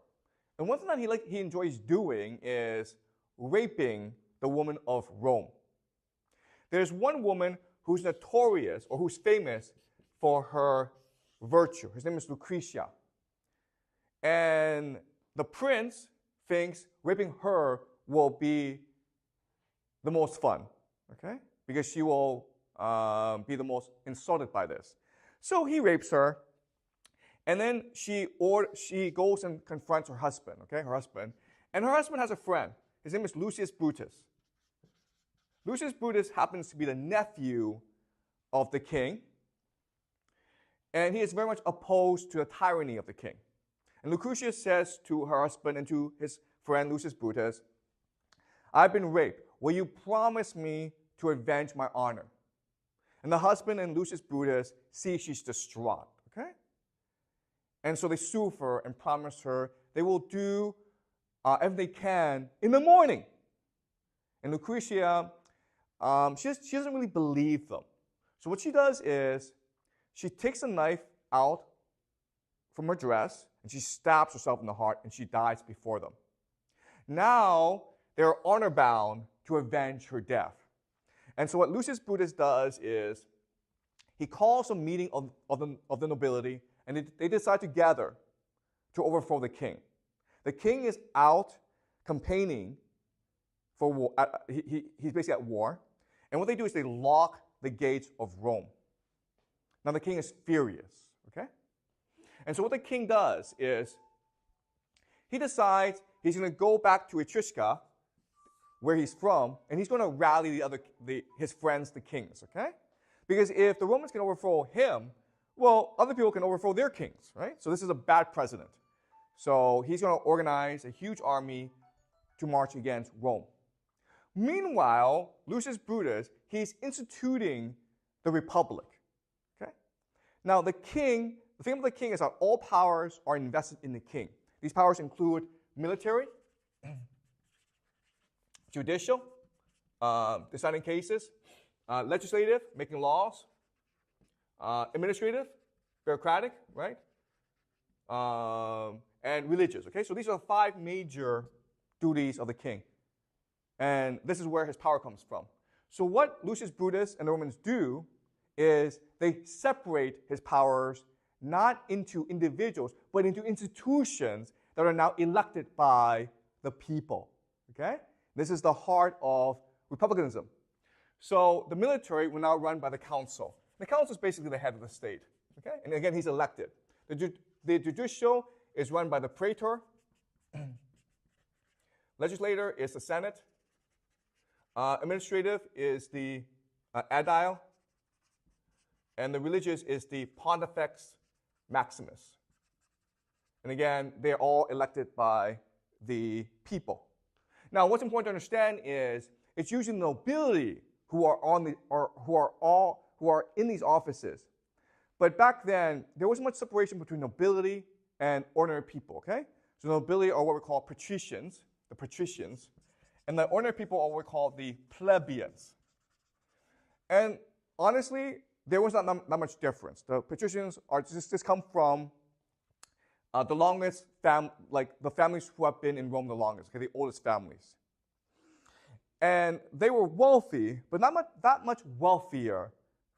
Speaker 1: And one thing that he enjoys doing is raping the women of Rome. There's one woman who's notorious, or who's famous for her virtue. His name is Lucretia. And the prince thinks raping her will be the most fun, okay? Because she will be the most insulted by this. So he rapes her, and then she goes and confronts her husband, okay? Her husband. And her husband has a friend. His name is Lucius Brutus. Lucius Brutus happens to be the nephew of the king, and he is very much opposed to the tyranny of the king. And Lucretia says to her husband and to his friend Lucius Brutus, "I've been raped. Will you promise me to avenge my honor?" And the husband and Lucius Brutus see she's distraught, okay? And so they sue her and promise her they will do everything they can in the morning. And Lucretia, she doesn't really believe them. So what she does is she takes a knife out from her dress and she stabs herself in the heart and she dies before them. Now they're honor bound to avenge her death. And so what Lucius Brutus does is he calls a meeting of the nobility, and they decide to gather to overthrow the king. The king is out campaigning for war. He's basically at war. And what they do is they lock the gates of Rome. Now the king is furious, okay? And so what the king does is he decides he's going to go back to Etrusca, where he's from, and he's going to rally his friends, the kings, okay? Because if the Romans can overthrow him, well, other people can overthrow their kings, right? So this is a bad precedent. So he's going to organize a huge army to march against Rome. Meanwhile, Lucius Brutus, he's instituting the Republic, okay? Now the thing about the king is that all powers are invested in the king. These powers include military, judicial, deciding cases, legislative, making laws, administrative, bureaucratic, right? And religious, okay? So these are the 5 major duties of the king. And this is where his power comes from. So what Lucius Brutus and the Romans do is they separate his powers not into individuals, but into institutions that are now elected by the people, okay? This is the heart of republicanism. So the military will now run by the council. The council is basically the head of the state, okay? And again, he's elected. The judicial is run by the praetor. Legislator is the senate. Administrative is the aedile. And the religious is the pontifex maximus. And again, they're all elected by the people. Now, what's important to understand is it's usually the nobility who are in these offices. But back then, there wasn't much separation between nobility and ordinary people, okay? So nobility are what we call patricians, the patricians, and the ordinary people are what we call the plebeians. And honestly, there was not much difference. The patricians are just come from the longest the families who have been in Rome the longest, okay, the oldest families. And they were wealthy, but not that much wealthier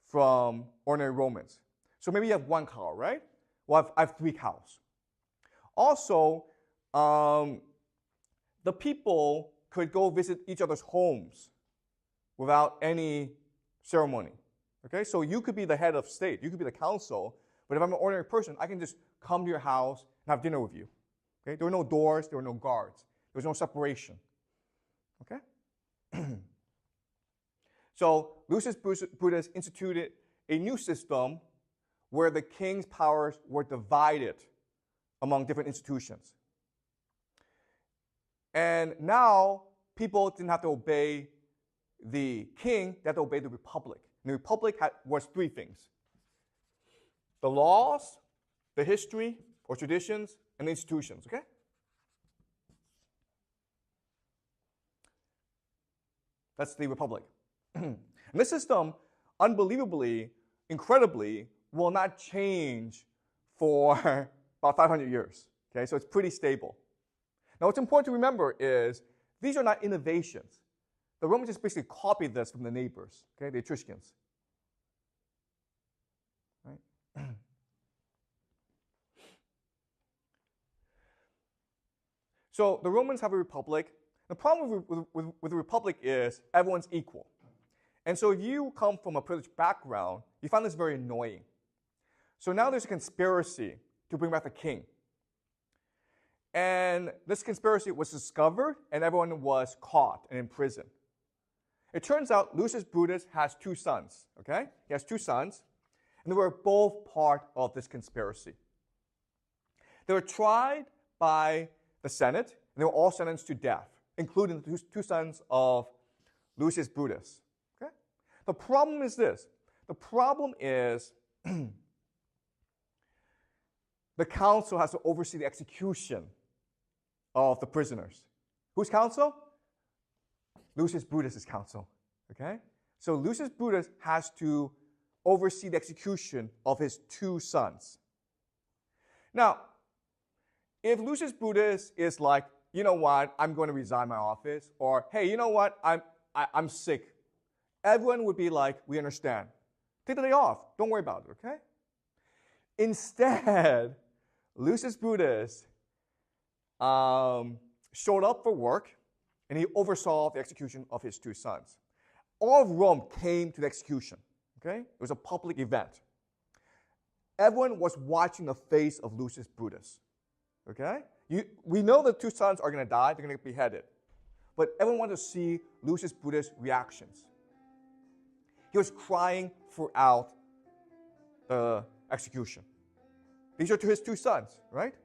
Speaker 1: from ordinary Romans. So maybe you have 1 cow, right? Well, I have 3 cows. Also, the people could go visit each other's homes without any ceremony. Okay, so you could be the head of state, you could be the council, but if I'm an ordinary person, I can just come to your house and have dinner with you. Okay, there were no doors, there were no guards, there was no separation. Okay, so Lucius Brutus instituted a new system where the king's powers were divided among different institutions. And now people didn't have to obey the king, they had to obey the republic. And the republic was three things: the laws, the history or traditions, and the institutions, okay? That's the republic. And this system, unbelievably, incredibly, will not change for about 500 years. Okay, so it's pretty stable. Now, what's important to remember is these are not innovations. The Romans just basically copied this from the neighbors, okay, the Etruscans. Right? So the Romans have a republic. The problem with the republic is everyone's equal. And so if you come from a privileged background, you find this very annoying. So now there's a conspiracy to bring back the king. And this conspiracy was discovered, and everyone was caught and imprisoned. It turns out Lucius Brutus has two sons, okay? He has two sons, and they were both part of this conspiracy. They were tried by the Senate, and they were all sentenced to death, including the two sons of Lucius Brutus. Okay? The problem is this. The problem is the council has to oversee the execution of the prisoners. Whose council? Lucius Brutus' council. Okay? So Lucius Brutus has to oversee the execution of his two sons. Now, if Lucius Brutus is like, you know what, I'm going to resign my office, or hey, you know what, I'm sick, everyone would be like, we understand. Take the day off. Don't worry about it, okay? Instead, Lucius Brutus showed up for work, and he oversaw the execution of his two sons. All of Rome came to the execution, okay? It was a public event. Everyone was watching the face of Lucius Brutus, okay? We know the two sons are going to die, they're going to get beheaded. But everyone wanted to see Lucius Brutus' reactions. He was crying throughout the execution. These are to his two sons, right?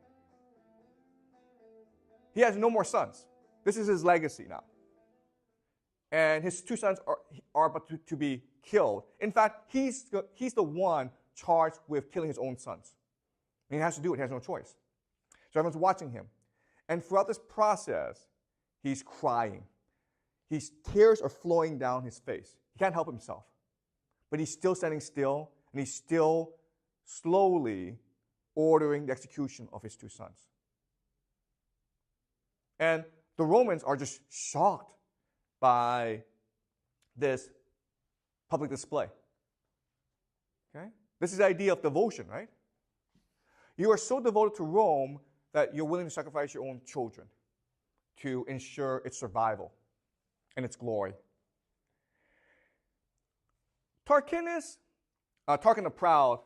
Speaker 1: He has no more sons. This is his legacy now. And his two sons are about to be killed. In fact, he's the one charged with killing his own sons. And he has to do it. He has no choice. So everyone's watching him. And throughout this process, he's crying. His tears are flowing down his face. He can't help himself. But he's still standing still, and he's still slowly ordering the execution of his two sons. And the Romans are just shocked by this public display. Okay? This is the idea of devotion, right? You are so devoted to Rome that you're willing to sacrifice your own children to ensure its survival and its glory. Tarquin the Proud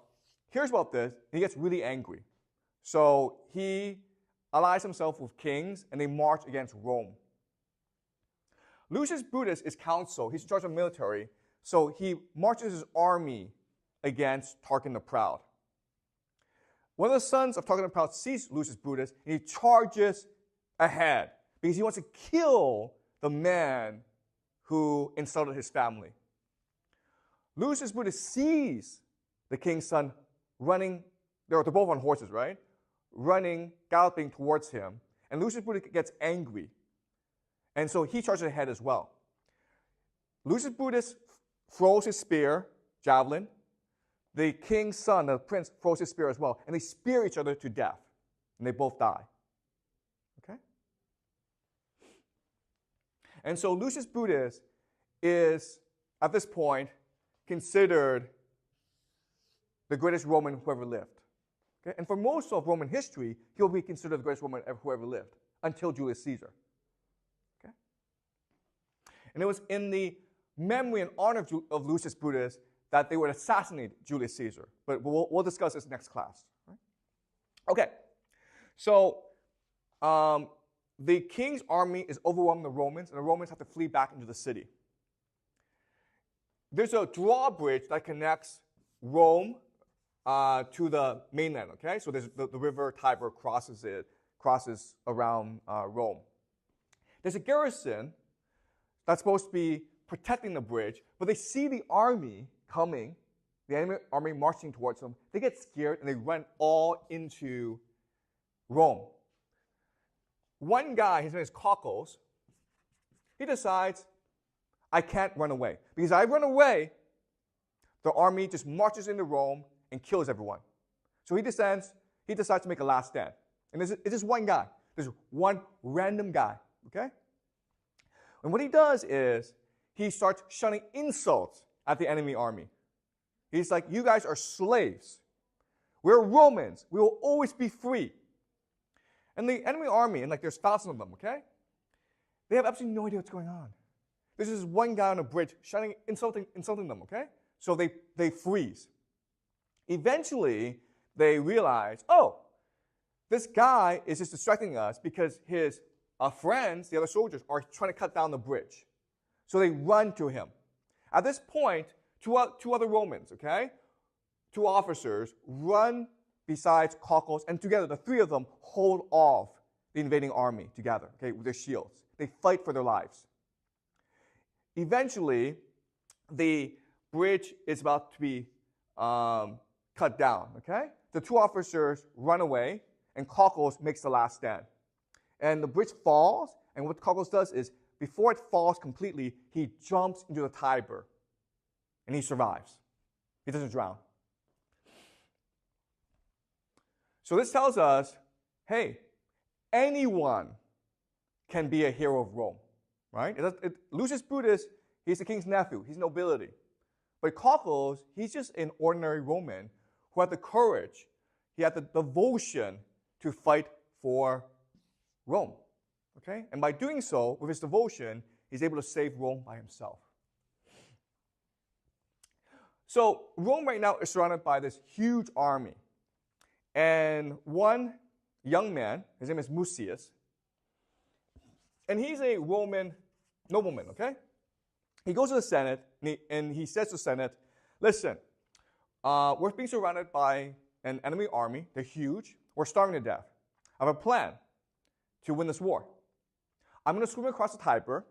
Speaker 1: hears about this, and he gets really angry. So he allies himself with kings, and they march against Rome. Lucius Brutus is consul. He's in charge of the military, so he marches his army against Tarquin the Proud. One of the sons of Tarquin the Proud sees Lucius Brutus, and he charges ahead because he wants to kill the man who insulted his family. Lucius Brutus sees the king's son running. They're both on horses, right? Running, galloping towards him. And Lucius Brutus gets angry. And so he charges ahead as well. Lucius Brutus throws his spear, javelin. The king's son, the prince, throws his spear as well. And they spear each other to death. And they both die. Okay? And so Lucius Brutus is, at this point, considered the greatest Roman who ever lived. Okay? And for most of Roman history, he'll be considered the greatest Roman who ever lived, until Julius Caesar. Okay? And it was in the memory and honor of Lucius Brutus that they would assassinate Julius Caesar. But we'll discuss this next class. Right? Okay, so the king's army is overwhelming the Romans, and the Romans have to flee back into the city. There's a drawbridge that connects Rome to the mainland, okay? So there's the river Tiber crosses around Rome. There's a garrison that's supposed to be protecting the bridge, but they see the army coming, the enemy army marching towards them. They get scared and they run all into Rome. One guy, his name is Coccos, he decides, I can't run away. Because if I run away, the army just marches into Rome and kills everyone. So he decides to make a last stand. And it's just one guy. There's one random guy, okay? And what he does is he starts shouting insults at the enemy army. He's like, you guys are slaves. We're Romans. We will always be free. And the enemy army, and like there's thousands of them, okay? They have absolutely no idea what's going on. There's this one guy on a bridge shouting, insulting them, okay? So they freeze. Eventually, they realize, oh, this guy is just distracting us because his friends, the other soldiers, are trying to cut down the bridge. So they run to him. At this point, two other Romans, okay? Two officers run besides Coccos, and together, the three of them hold off the invading army together, okay, with their shields. They fight for their lives. Eventually, the bridge is about to be cut down, okay? The two officers run away, and Coccos makes the last stand. And the bridge falls, and what Coccos does is, before it falls completely, he jumps into the Tiber, and he survives. He doesn't drown. So this tells us, hey, anyone can be a hero of Rome, right? Lucius Brutus, he's the king's nephew. He's nobility. But Coccos, he's just an ordinary Roman who had the courage, he had the devotion to fight for Rome, okay? And by doing so, with his devotion, he's able to save Rome by himself. So Rome right now is surrounded by this huge army. And one young man, his name is Lucius, and he's a Roman nobleman, okay? He goes to the Senate, and he says to the Senate, listen, we're being surrounded by an enemy army. They're huge. We're starving to death. I have a plan to win this war. I'm going to swim across the Tiber,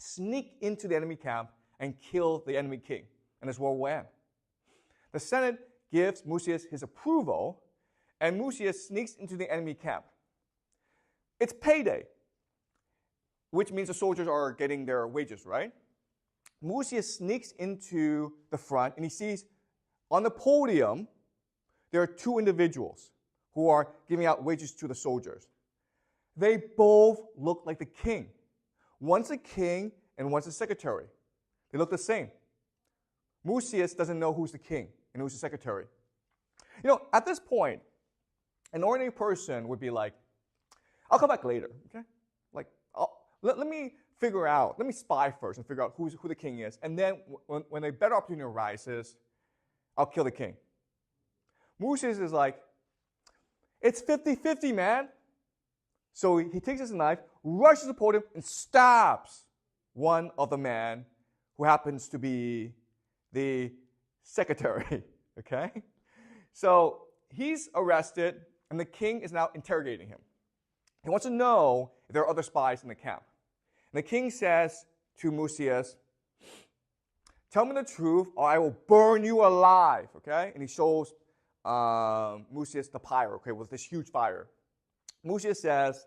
Speaker 1: sneak into the enemy camp, and kill the enemy king, and this war will end. The Senate gives Lucius his approval, and Lucius sneaks into the enemy camp. It's payday, which means the soldiers are getting their wages, right? Lucius sneaks into the front, and he sees on the podium there are two individuals who are giving out wages to the soldiers. They both look like the king. One's a king, and one's a secretary. They look the same. Lucius doesn't know who's the king and who's the secretary. You know, at this point, an ordinary person would be like, I'll come back later, okay? Like, let me figure out, let me spy first and figure out who the king is, and then when a better opportunity arises, I'll kill the king. Lucius is like, it's 50-50, man. So he takes his knife, rushes to the podium, and stabs one of the men who happens to be the secretary, okay? So he's arrested, and the king is now interrogating him. He wants to know if there are other spies in the camp. And the king says to Lucius, tell me the truth, or I will burn you alive, okay? And he shows Lucius the pyre, okay, with this huge fire. Lucius says,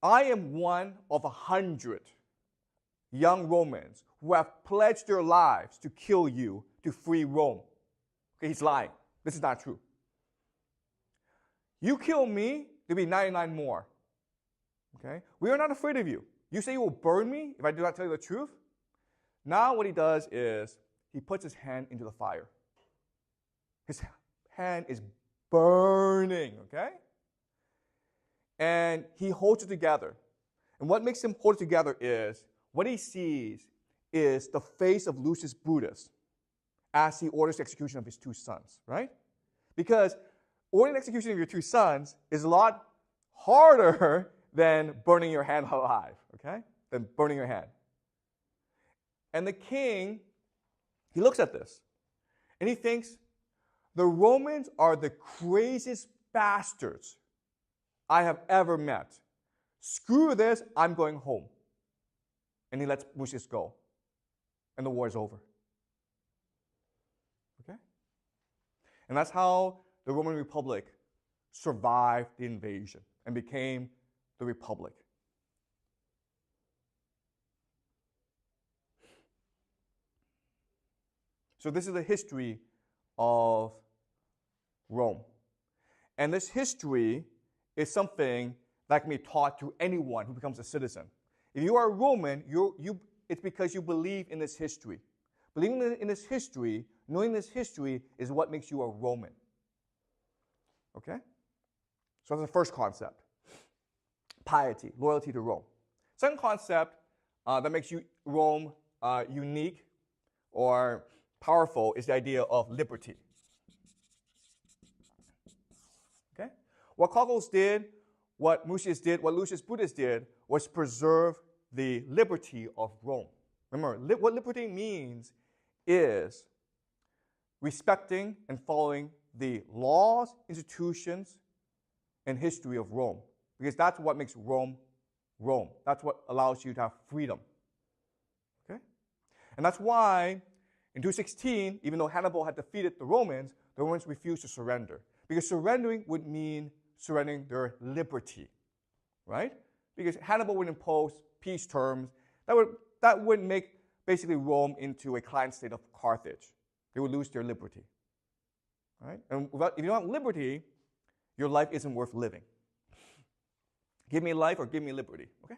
Speaker 1: I am one of 100 young Romans who have pledged their lives to kill you to free Rome. Okay, he's lying. This is not true. You kill me, there'll be 99 more. Okay? We are not afraid of you. You say you will burn me if I do not tell you the truth? Now what he does is he puts his hand into the fire. His hand is burning, okay? And he holds it together. And what makes him hold it together is what he sees is the face of Lucius Brutus as he orders the execution of his two sons, right? Because ordering the execution of your two sons is a lot harder than burning your hand alive, okay? Than burning your hand. And the king, he looks at this, and he thinks, the Romans are the craziest bastards I have ever met. Screw this, I'm going home. And he lets Lucius go. And the war is over. Okay? And that's how the Roman Republic survived the invasion and became the Republic. So this is the history of Rome. And this history is something that can be taught to anyone who becomes a citizen. If you are a Roman, it's because you believe in this history. Believing in this history, knowing this history, is what makes you a Roman. Okay? So that's the first concept. Piety, loyalty to Rome. Second concept that makes Rome unique or powerful is the idea of liberty. Okay? What Carthage did, what Lucius did, what Lucius Brutus did was preserve the liberty of Rome. Remember, what liberty means is respecting and following the laws, institutions, and history of Rome. Because that's what makes Rome, Rome. That's what allows you to have freedom. Okay? And that's why in 216, even though Hannibal had defeated the Romans refused to surrender. Because surrendering would mean surrendering their liberty, right? Because Hannibal would impose peace terms that would make basically Rome into a client state of Carthage. They would lose their liberty, right? And if you don't have liberty, your life isn't worth living. Give me life or give me liberty, okay?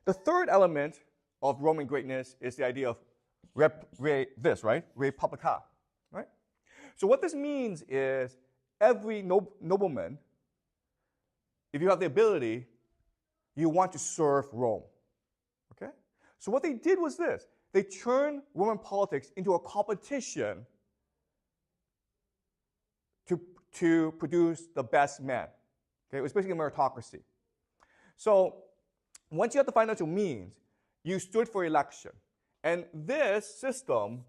Speaker 1: The third element of Roman greatness is the idea of re publica, right? So what this means is every nobleman, if you have the ability, you want to serve Rome, okay? So what they did was this. They turned Roman politics into a competition to produce the best man. Okay? It was basically a meritocracy. So once you had the financial means, you stood for election. And this system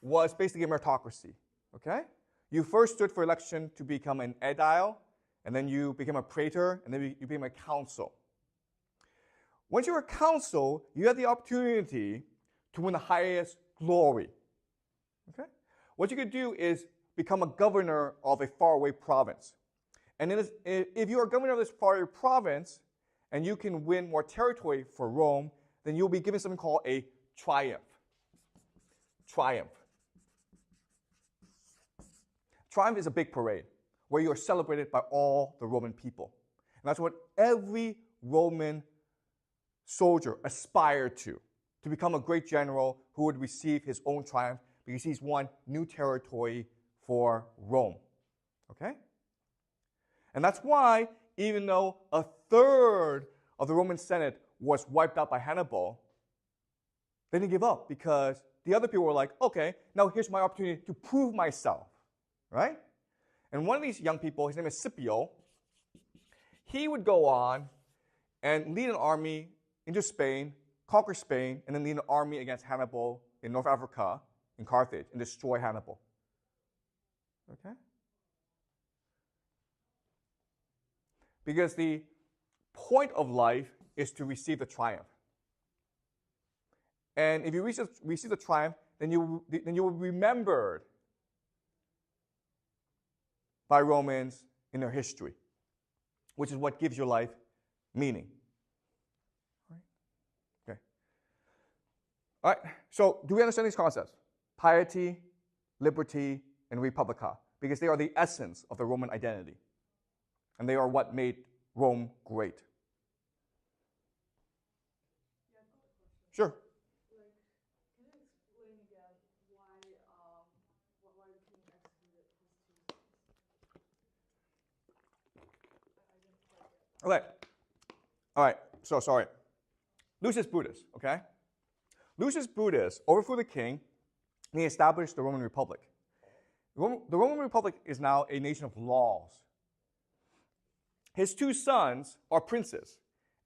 Speaker 1: was basically a meritocracy. Okay? You first stood for election to become an aedile, and then you became a praetor, and then you became a consul. Once you were a consul, you had the opportunity to win the highest glory. Okay? What you could do is become a governor of a faraway province. And if you are governor of this faraway province, and you can win more territory for Rome, then you'll be given something called a triumph. Triumph. Triumph is a big parade where you are celebrated by all the Roman people. And that's what every Roman soldier aspired to become a great general who would receive his own triumph because he's won new territory for Rome. Okay? And that's why, even though a third of the Roman Senate was wiped out by Hannibal, they didn't give up because the other people were like, okay, now here's my opportunity to prove myself, right? And one of these young people, his name is Scipio, he would go on and lead an army into Spain, conquer Spain, and then lead an army against Hannibal in North Africa, in Carthage, and destroy Hannibal. Okay? Because the point of life is to receive the triumph. And if you receive the triumph, then you will be remembered by Romans in their history, which is what gives your life meaning. Okay. All right. So do we understand these concepts? Piety, liberty, and republica, because they are the essence of the Roman identity. And they are what made Rome great. Sure.
Speaker 2: Can you explain again why the king executed his two sons? I didn't quite get it.
Speaker 1: Okay. All right, so sorry. Lucius Brutus, okay? Lucius Brutus overthrew the king, and he established the Roman Republic. The Roman Republic is now a nation of laws. His two sons are princes,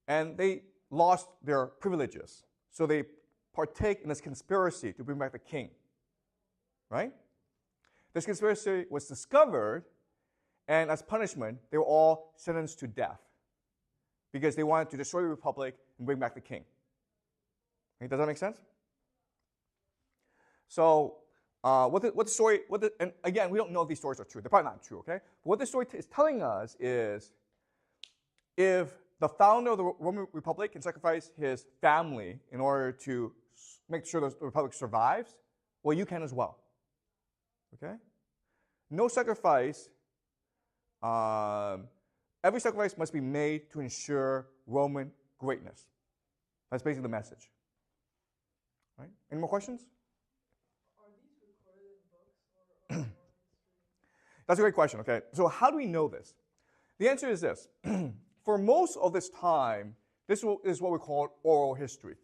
Speaker 1: and they lost their privileges. So they partake in this conspiracy to bring back the king, right? This conspiracy was discovered, and as punishment, they were all sentenced to death because they wanted to destroy the republic and bring back the king. Okay, does that make sense? So, what the story, and again, we don't know if these stories are true. They're probably not true, okay? But what this story is telling us is if the founder of the Roman Republic can sacrifice his family in order to make sure the republic survives, well, you can as well. Okay? No sacrifice, every sacrifice must be made to ensure Roman greatness. That's basically the message. Right? Any more questions?
Speaker 2: Are these recorded in books or oral history?
Speaker 1: That's a great question, okay? So how do we know this? The answer is this. For most of this time, this is what we call oral history.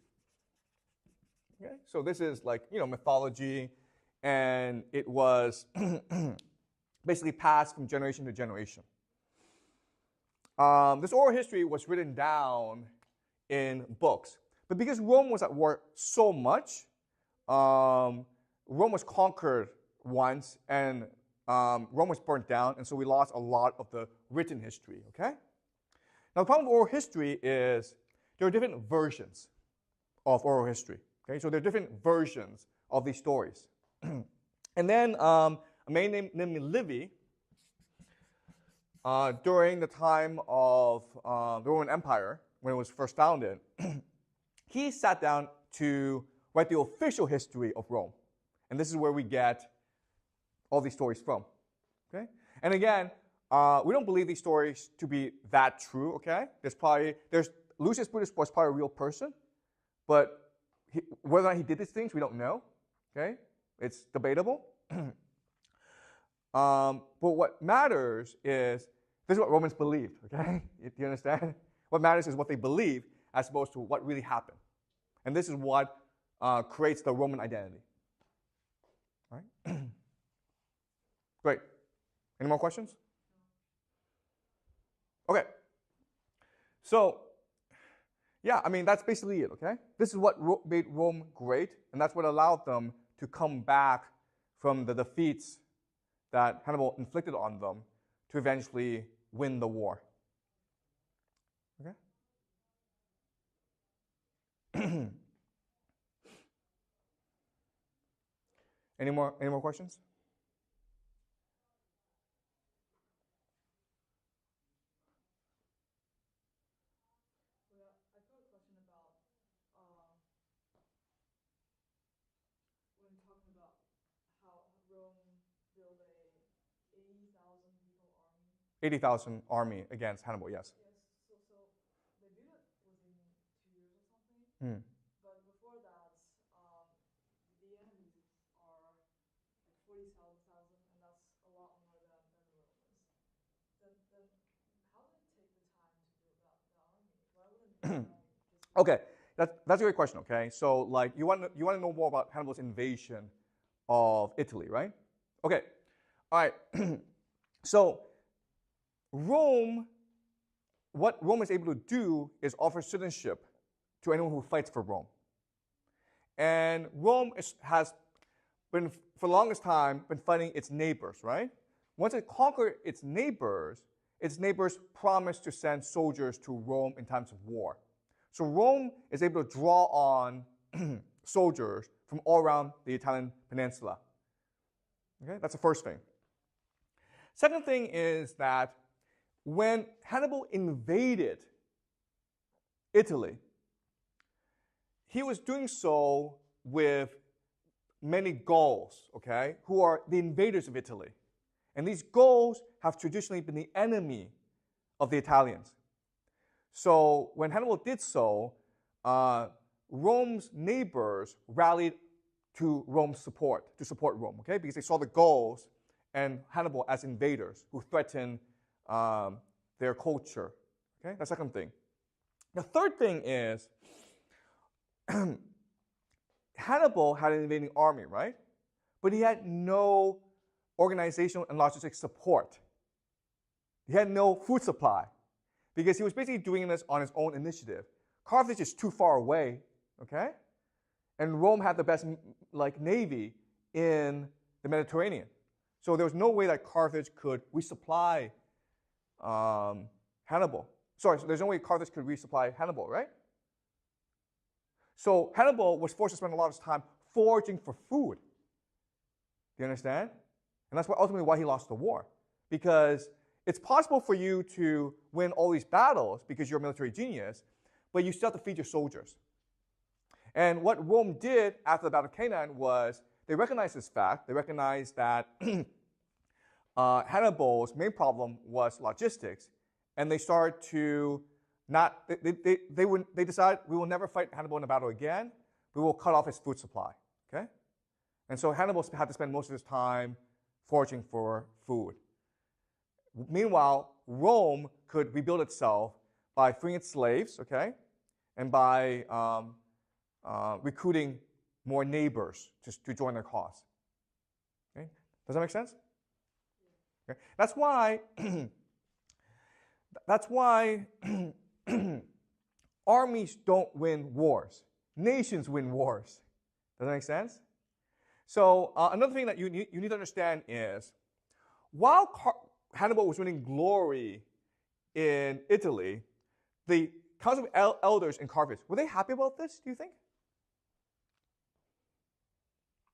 Speaker 1: Okay? So this is like, mythology, and it was basically passed from generation to generation. This oral history was written down in books. But because Rome was at war so much, Rome was conquered once, and Rome was burnt down, and so we lost a lot of the written history, okay? Now, the problem with oral history is there are different versions of oral history, okay? So there are different versions of these stories. And then a man named Livy, during the time of the Roman Empire, when it was first founded, he sat down to write the official history of Rome. And this is where we get all these stories from. Okay? And again, we don't believe these stories to be that true, okay? Lucius Brutus was probably a real person, but whether or not he did these things, we don't know, okay? It's debatable. But what matters is, this is what Romans believed, okay? Do you understand? What matters is what they believe as opposed to what really happened. And this is what creates the Roman identity. All right? Great. Any more questions? Okay. So, yeah, I mean, that's basically it, okay? This is what made Rome great, and that's what allowed them to come back from the defeats that Hannibal inflicted on them to eventually win the war. Okay? Any more questions?
Speaker 2: Well, I've got a question about when talking about how Rome built a 80,000 people army.
Speaker 1: 80,000 army against Hannibal, yes.
Speaker 2: Yes, so they built it within 2 years or something.
Speaker 1: Hmm.
Speaker 2: But before that, the enemies are like 40,000, and that's a lot more than the Romans. Then how did it take the time to build the army? Why wouldn't the army just be
Speaker 1: Okay, that's a great question, okay? So, like, you want to know more about Hannibal's invasion of Italy, right? Okay, all right. So, what Rome is able to do is offer citizenship to anyone who fights for Rome. And Rome has been, for the longest time, been fighting its neighbors, right? Once it conquered its neighbors promised to send soldiers to Rome in times of war. So Rome is able to draw on soldiers from all around the Italian peninsula. Okay, that's the first thing. Second thing is that when Hannibal invaded Italy, he was doing so with many Gauls, okay, who are the invaders of Italy. And these Gauls have traditionally been the enemy of the Italians. So when Hannibal did so, Rome's neighbors rallied to support Rome, okay, because they saw the Gauls and Hannibal as invaders who threatened their culture. Okay, that's the second thing. The third thing is Hannibal had an invading army, right? But he had no organizational and logistic support. He had no food supply because he was basically doing this on his own initiative. Carthage is too far away, okay? And Rome had the best navy in the Mediterranean. So there was no way that Carthage could resupply Hannibal. Sorry, so there's no way Carthage could resupply Hannibal, right? So Hannibal was forced to spend a lot of time foraging for food. Do you understand? And that's ultimately why he lost the war. Because it's possible for you to win all these battles because you're a military genius, but you still have to feed your soldiers. And what Rome did after the Battle of Cannae was they recognized this fact. They recognized that Hannibal's main problem was logistics, and they started to they decided we will never fight Hannibal in a battle again. We will cut off his food supply. Okay, and so Hannibal had to spend most of his time foraging for food. Meanwhile, Rome could rebuild itself by freeing its slaves, okay, and by recruiting more neighbors to join their cause. Okay? Does that make sense? Okay. That's why armies don't win wars. Nations win wars. Does that make sense? So another thing that you need to understand is, while Hannibal was winning glory in Italy, the council of elders in Carthage, were they happy about this, do you think?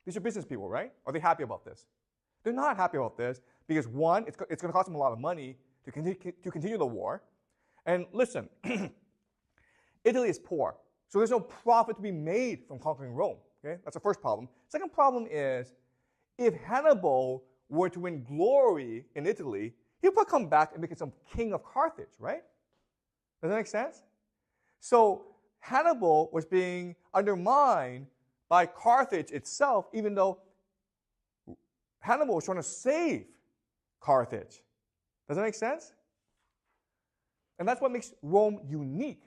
Speaker 1: These are business people, right? Are they happy about this? They're not happy about this because, one, it's going to cost them a lot of money to continue the war. And listen, Italy is poor, so there's no profit to be made from conquering Rome. Okay? That's the first problem. Second problem is, if Hannibal were to win glory in Italy, he'll probably come back and make himself king of Carthage, right? Does that make sense? So Hannibal was being undermined by Carthage itself, even though Hannibal was trying to save Carthage. Does that make sense? And that's what makes Rome unique.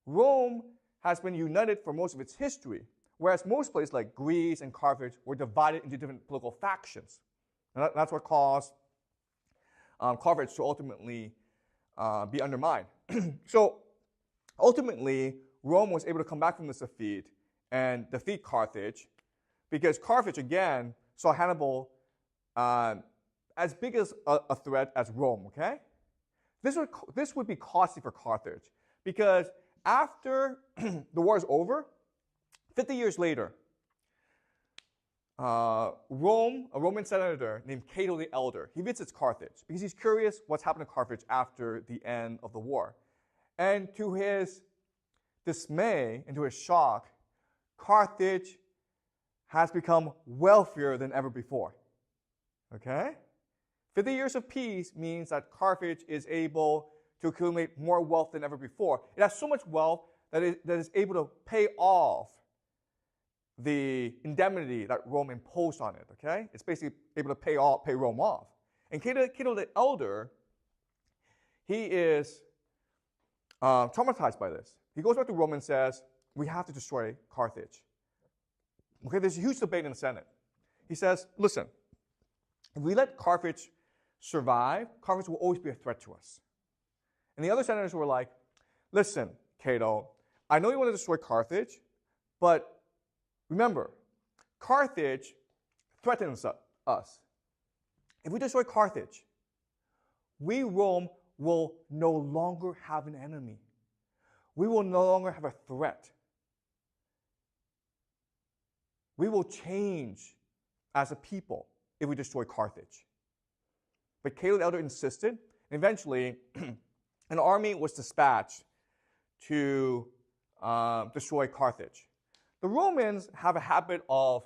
Speaker 1: Rome has been united for most of its history, whereas most places like Greece and Carthage were divided into different political factions. And that's what caused Carthage to ultimately be undermined. So ultimately, Rome was able to come back from this defeat and defeat Carthage because Carthage, again, saw Hannibal as big as a threat as Rome, okay? This would be costly for Carthage because after the war is over, 50 years later, a Roman senator named Cato the Elder, he visits Carthage because he's curious what's happened to Carthage after the end of the war. And to his dismay and to his shock, Carthage has become wealthier than ever before. Okay? 50 years of peace means that Carthage is able to accumulate more wealth than ever before. It has so much wealth that it is able to pay off the indemnity that Rome imposed on it. Okay? It's basically able to pay Rome off. And Cato the Elder, he is traumatized by this. He goes back to Rome and says, we have to destroy Carthage. Okay, there's a huge debate in the Senate. He says, listen, if we let Carthage survive, Carthage will always be a threat to us. And the other senators were like, listen, Cato, I know you want to destroy Carthage, but remember, Carthage threatens us. If we destroy Carthage, we, Rome, will no longer have an enemy. We will no longer have a threat. We will change as a people if we destroy Carthage. But Cato the Elder insisted, and eventually an army was dispatched to destroy Carthage. The Romans have a habit of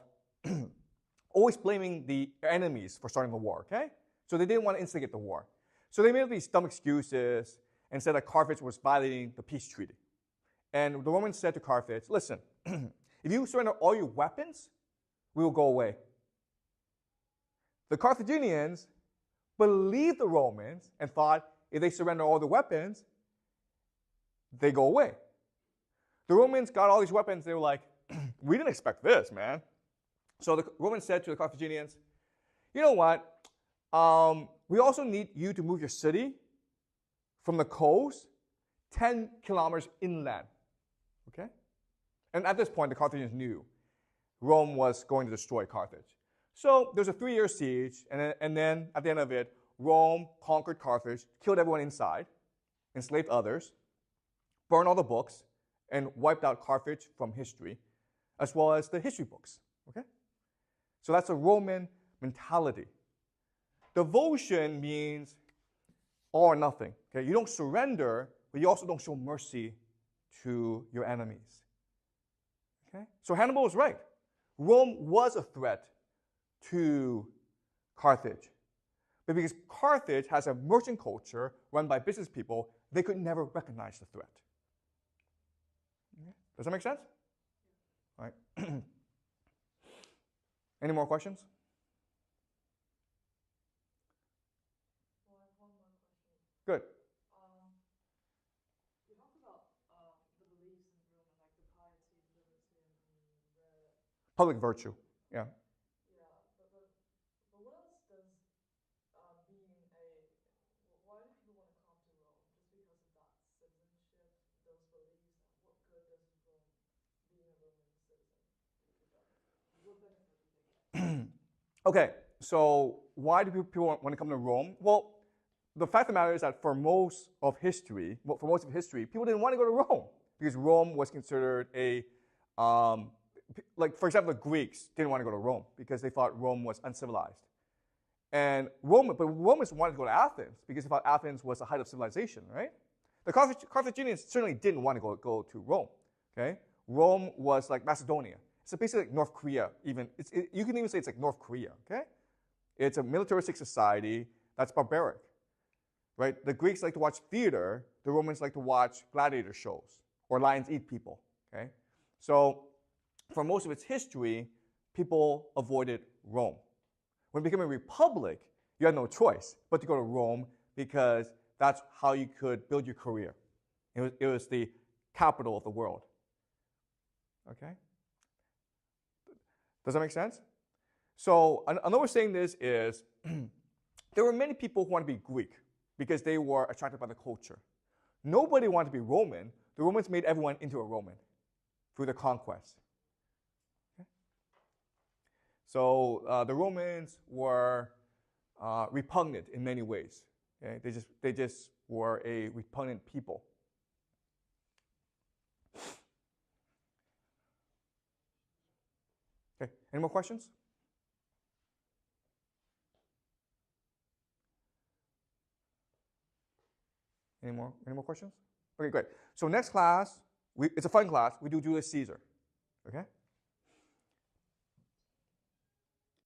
Speaker 1: always blaming the enemies for starting the war, okay? So they didn't want to instigate the war. So they made up these dumb excuses and said that Carthage was violating the peace treaty. And the Romans said to Carthage, listen, if you surrender all your weapons, we will go away. The Carthaginians believed the Romans and thought if they surrender all the weapons, they go away. The Romans got all these weapons. They were like, we didn't expect this, man. So the Romans said to the Carthaginians, you know what? We also need you to move your city from the coast 10 kilometers inland. Okay? And at this point, the Carthaginians knew Rome was going to destroy Carthage. So there's a 3-year siege, and then at the end of it, Rome conquered Carthage, killed everyone inside, enslaved others, burned all the books, and wiped out Carthage from history, as well as the history books. Okay? So that's a Roman mentality. Devotion means all or nothing. Okay? You don't surrender, but you also don't show mercy to your enemies. Okay? So Hannibal was right. Rome was a threat to Carthage. But because Carthage has a merchant culture run by business people, they could never recognize the threat. Okay? Does that make sense? All right. Any more questions?
Speaker 2: Well, I have one more question.
Speaker 1: Good.
Speaker 2: You talked about the beliefs in Rome and like the piety, liberty, and the
Speaker 1: Public virtue. Yeah.
Speaker 2: yeah. But what else does being a why do people want to come to Rome? Just because of that citizenship, those beliefs, and what good does Rome being a Roman citizen? What benefit do they get?
Speaker 1: Okay, so why do people want to come to Rome? Well, the fact of the matter is that for most of history, people didn't want to go to Rome because Rome was considered a, like for example, the Greeks didn't want to go to Rome because they thought Rome was uncivilized. But Romans wanted to go to Athens because they thought Athens was the height of civilization, right? The Carthaginians certainly didn't want to go to Rome. Okay, Rome was like Macedonia. So basically like North Korea, you can even say it's like North Korea, okay? It's a militaristic society that's barbaric, right? The Greeks like to watch theater, the Romans like to watch gladiator shows, or lions eat people, okay? So for most of its history, people avoided Rome. When it became a republic, you had no choice but to go to Rome because that's how you could build your career. It was the capital of the world, okay? Does that make sense? So another way of saying this is there were many people who wanted to be Greek because they were attracted by the culture. Nobody wanted to be Roman. The Romans made everyone into a Roman through the conquest. Okay? So the Romans were repugnant in many ways. Okay? They just were a repugnant people. Okay, any more questions? Any more questions? Okay, great. So next class, it's a fun class. We do Julius Caesar. Okay?